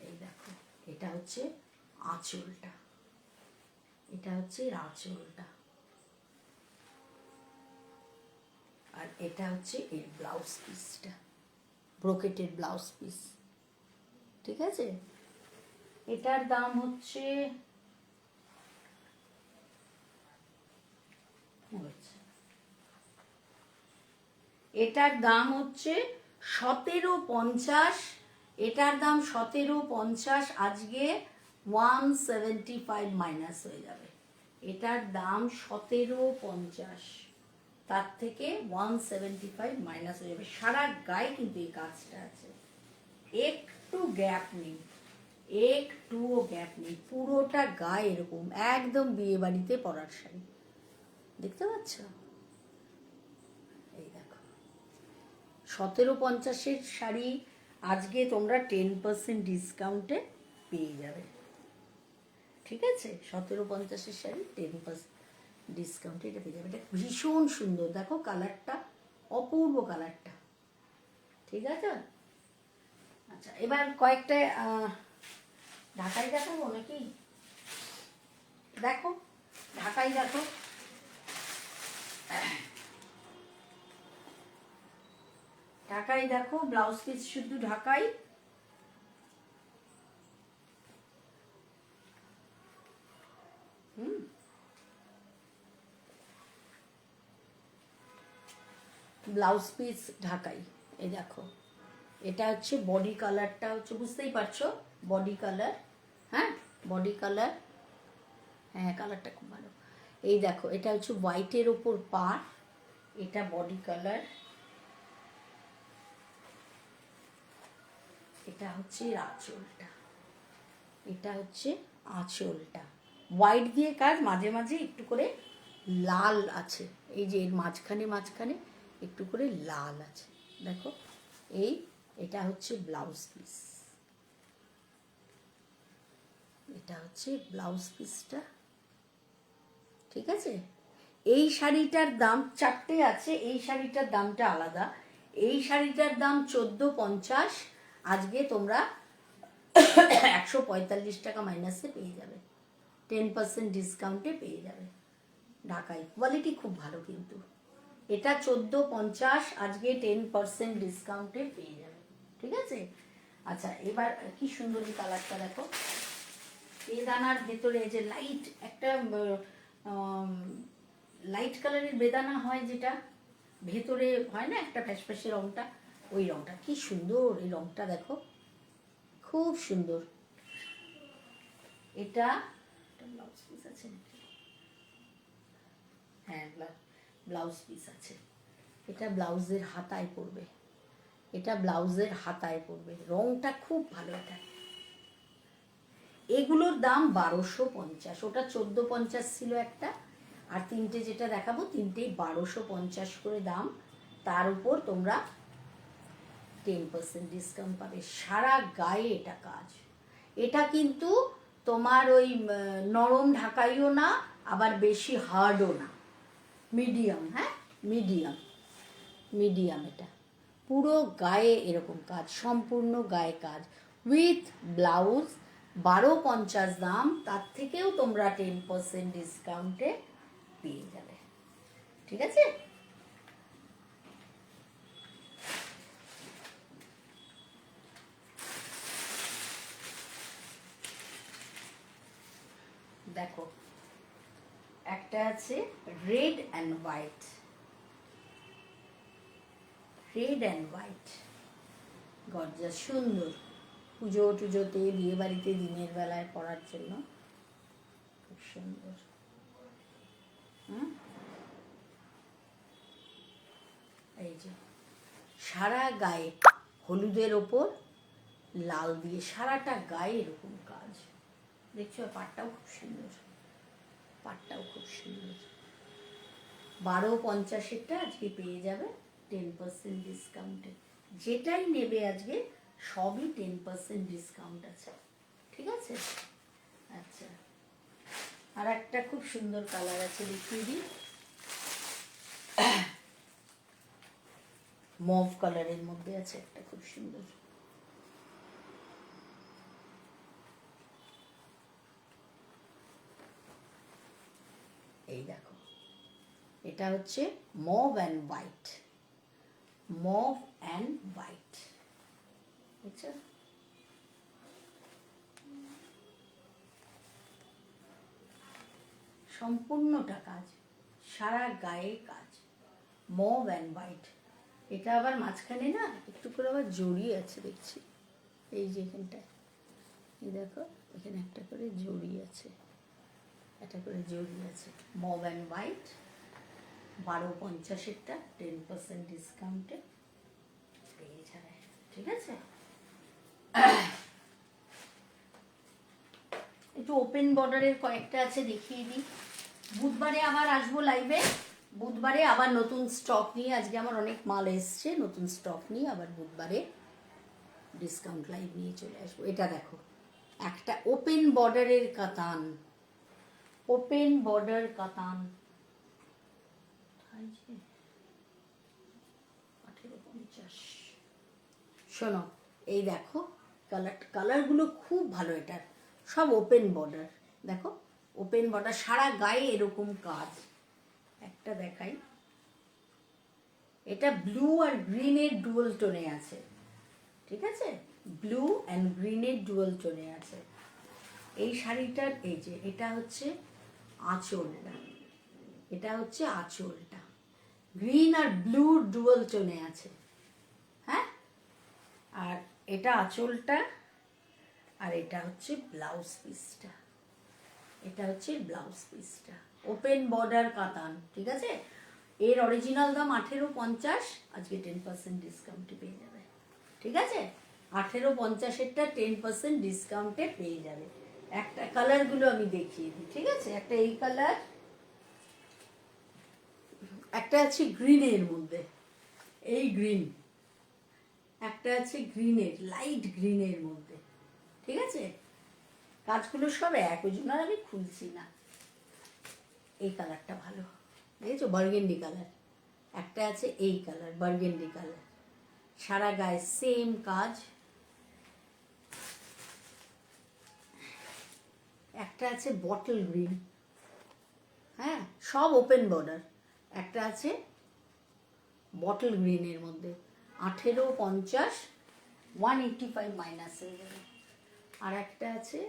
এই দেখো এটা হচ্ছে আঁচলটা, এটা হচ্ছে আঁচলটা, আর এটা হচ্ছে এর ব্লাউজ পিসটা, ব্রোকেটের ব্লাউজ পিস, ঠিক আছে। এটার দাম হচ্ছে এটার দাম হচ্ছে 1750, এটার দাম 1750, আজকে 175 মাইনাস হয়ে যাবে। এটার দাম 1750, তার থেকে 175 মাইনাস হয়ে যাবে। সারা গায়ে কিন্তু এই কাজটা আছে, একটু গ্যাপ নেই, একটুও গ্যাপ নেই, পুরোটা গায়ে এরকম একদম বিয়ে বাড়িতে পরার শাড়ি, দেখতে পাচ্ছ। এই দেখো 1750-এর শাড়ি আজকে তোমরা 10% ডিসকাউন্টে পেয়ে যাবে, ঠিক আছে। 1750-এর শাড়ি 10% ডিসকাউন্টে এটা পেয়ে যাবে। এটা ভীষণ সুন্দর, দেখো কালারটা, অপূর্ব কালারটা, ঠিক আছে। আচ্ছা এবার কয়েকটা ঢাকাই দেখাবো নাকি, দেখো ঢাকাই দেখো, ঢাকাই দেখো, ব্লাউজ পিস শুধু ঢাকাই, ব্লাউজ পিস ঢাকাই। এই দেখো এটা হচ্ছে বডি কালারটা, হচ্ছে বুঝতেই পারছো বডি কালার, হ্যাঁ বডি কালার, হ্যাঁ কালারটা খুব ভালো। এই দেখো এটা হচ্ছে হোয়াইটের ওপর পাড়, এটা বডি কালার, এটা হচ্ছে আঁচলটা, এটা হচ্ছে আঁচলটা, হোয়াইট দিয়ে কাজ, মাঝে মাঝে একটু করে লাল আছে, এই যে এর মাঝখানে মাঝখানে একটু করে লাল আছে, দেখো এই, এটা হচ্ছে ব্লাউজ পিস, এটা হচ্ছে ব্লাউজ পিসটা, ঠিক আছে। এই শাড়িটার দাম 4টে আছে, এই শাড়িটার দামটা আলাদা, এই শাড়িটার দাম 1450, আজকে তোমরা 145 টাকা মাইনাসে পেয়ে যাবে, 10% ডিসকাউন্টে পেয়ে যাবে। ঢাকাই কোয়ালিটি খুব ভালো কিন্তু, এটা 1450, আজকে 10% ডিসকাউন্টে পেয়ে যাবে, ঠিক আছে। আচ্ছা এবার কি সুন্দর এই কালারটা দেখো, বেদানার ভেতরে যে লাইট একটা লাইট কালারের বেদানা হয়, যেটা ভেতরে হয় না একটা ফ্যাসফ্যাসে রংটা, ওই রংটা কি সুন্দর, এই রংটা দেখো খুব সুন্দর। এটা ব্লাউজ পিস আছে নাকি, হ্যাঁ ব্লাউজ পিস আছে, এটা ব্লাউজের হাতায় পড়বে, এটা ব্লাউজের হাতায় পড়বে, রংটা খুব ভালো। এটা এগুলোর দাম 1250, ওটা 1450 ছিল একটা, আর তিনটে যেটা দেখাবো তিনটেই 1250 করে দাম, তার উপর তোমরা 10% ডিসকাউন্ট পাবে। সারা গায়ে এটা কাজ, এটা কিন্তু তোমার ওই নরম ঢাকাইও না, আবার বেশি হার্ডও না, মিডিয়াম, হ্যাঁ মিডিয়াম, মিডিয়াম। এটা পুরো গায়ে এরকম কাজ, সম্পূর্ণ গায়ে কাজ উইথ ব্লাউজ। 1250 দাম, তার থেকেও তোমরা 10% ডিসকাউন্টে পেয়ে যাবে। ঠিক আছে? দেখো একটা আছে red and white, red and white gorgeous, সুন্দর পুজো টুজোতে, বিয়ে বাড়িতে দিনের বেলায় পরার জন্য খুব সুন্দর। এই যে সারা গায়ে হলুদের ওপর লাল দিয়ে সারাটা গায়ে এরকম কাজ দেখছো। পাটটাও খুব সুন্দর, পাটটাও খুব সুন্দর। 1250-এরটা আজকে পেয়ে যাবে 10% ডিসকাউন্টে। যেটাই নেবে আজকে সবই 10% ডিসকাউন্ট আছে। ঠিক আছে? আচ্ছা, আর একটা খুব সুন্দর কালার আছে, দেখিয়ে দিই। মভ কালারের মধ্যে আছে একটা খুব সুন্দর। এই দেখো, এটা হচ্ছে mauve and white, mauve and white, বুঝছো? সম্পূর্ণটা কাজ, সারা গায়ে কাজ, মভ অ্যান্ড হোয়াইট। এটা আবার মাঝখানে না একটু করে আবার জড়ি আছে দেখছি, এই যে এখানটায়, এই দেখো এখানে একটা করে জড়ি আছে, একটা করে জড়ি আছে। মভ অ্যান্ড হোয়াইট 1250-এরটা 10% ডিসকাউন্টে পেয়ে যাবে। ঠিক আছে? একটু ওপেন বর্ডারের কয়েকটা আছে, দেখিয়ে দিই। বুধবারে আবার আসবো লাইভে, বুধবারে আবার নতুন স্টক নিয়ে। আজকে আমার অনেক মাল এসছে, নতুন স্টক নিয়ে আবার বুধবারে ডিসকাউন্ট লাইভ নিয়ে চলে আসবো। এটা দেখো একটা ওপেন বর্ডারের কাতান, ওপেন বর্ডার কাতান, 1850। শোনো, এই দেখো কালারগুলো খুব ভালো, এটার সব ওপেন বর্ডার। দেখো ওপেন বর্ডার, সারা গায়ে এরকম কাজ। একটা দেখাই, এটা ব্লু আর গ্রিনের ডুয়াল টোনে আছে। ঠিক আছে? ব্লু অ্যান্ড গ্রিনের ডুয়াল টোনে আছে এই শাড়িটার। এই যে এটা হচ্ছে আঁচলটা, এটা হচ্ছে আঁচলটা, গ্রিন আর ব্লু ডুয়াল টোনে আছে। হ্যাঁ, আর এটা আঁচলটা, আর এটা হচ্ছে ব্লাউজ পিসটা, এটা হচ্ছে ব্লাউজ পিসটা। ওপেন বর্ডার কাতান। ঠিক আছে? এর অরিজিনাল দাম 1850, আজকে 10% ডিসকাউন্টে পেয়ে যাবে। ঠিক আছে? 1850-এরটা 10% ডিসকাউন্টে পেয়ে যাবে। একটা কালারগুলো আমি দেখিয়ে দিই। ঠিক আছে? একটা এই কালার, একটা আছে গ্রিনের মধ্যে, এই গ্রিন, একটা আছে গ্রিনের, লাইট গ্রিনের মধ্যে। ঠিক আছে? কাজগুলো সব এক, ওই জন্য আমি খুলছি না। এই কালারটা ভালো, দেখেছো? Burgundy colour. একটা আছে এই কালার, বার্গেন্ডি কালার, সারা গায়ে সেম কাজ। একটা আছে বটল গ্রিন, হ্যাঁ সব ওপেন বর্ডার। একটা আছে বটল গ্রিনের মধ্যে, 1850, 185 মাইনাস হয়ে যাবে। আর একটা আছে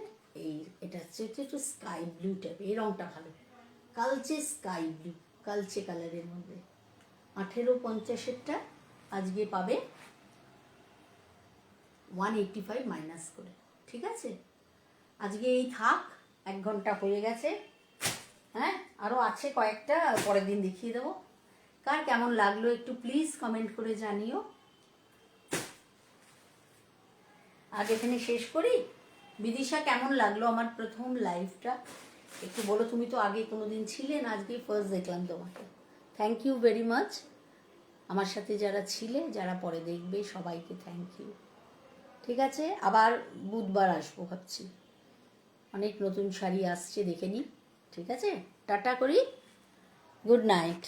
এই, এটা হচ্ছে একটু স্কাই ব্লু টাইপ, এই রঙটা ভালো, কালচে স্কাই ব্লু, কালচে কালারের মধ্যে। 1850-এরটা আজকে পাবে 185 মাইনাস করে। ঠিক আছে? আজকে এই থাক, 1 ঘন্টা হয়ে গেছে। হ্যাঁ, আরও আছে কয়েকটা, পরের দিন দেখিয়ে দেবো। কার কেমন লাগলো একটু প্লিজ কমেন্ট করে জানিও। আজ এখানে শেষ করি। বিদিশা, কেমন লাগলো আমার প্রথম লাইভটা একটু বলো। তুমি তো আগে কোনোদিন ছিলে না, আজকে ফার্স্ট দেখলাম তোমাকে। Thank you very much. আমার সাথে যারা ছিলে, যারা পরে দেখবে, সবাইকে থ্যাংক ইউ। ঠিক আছে? আবার বুধবার আসবো ভাবছি, অনেক নতুন শাড়ি আসছে, দেখে নিই। ঠিক আছে? টাটা করি। Good night.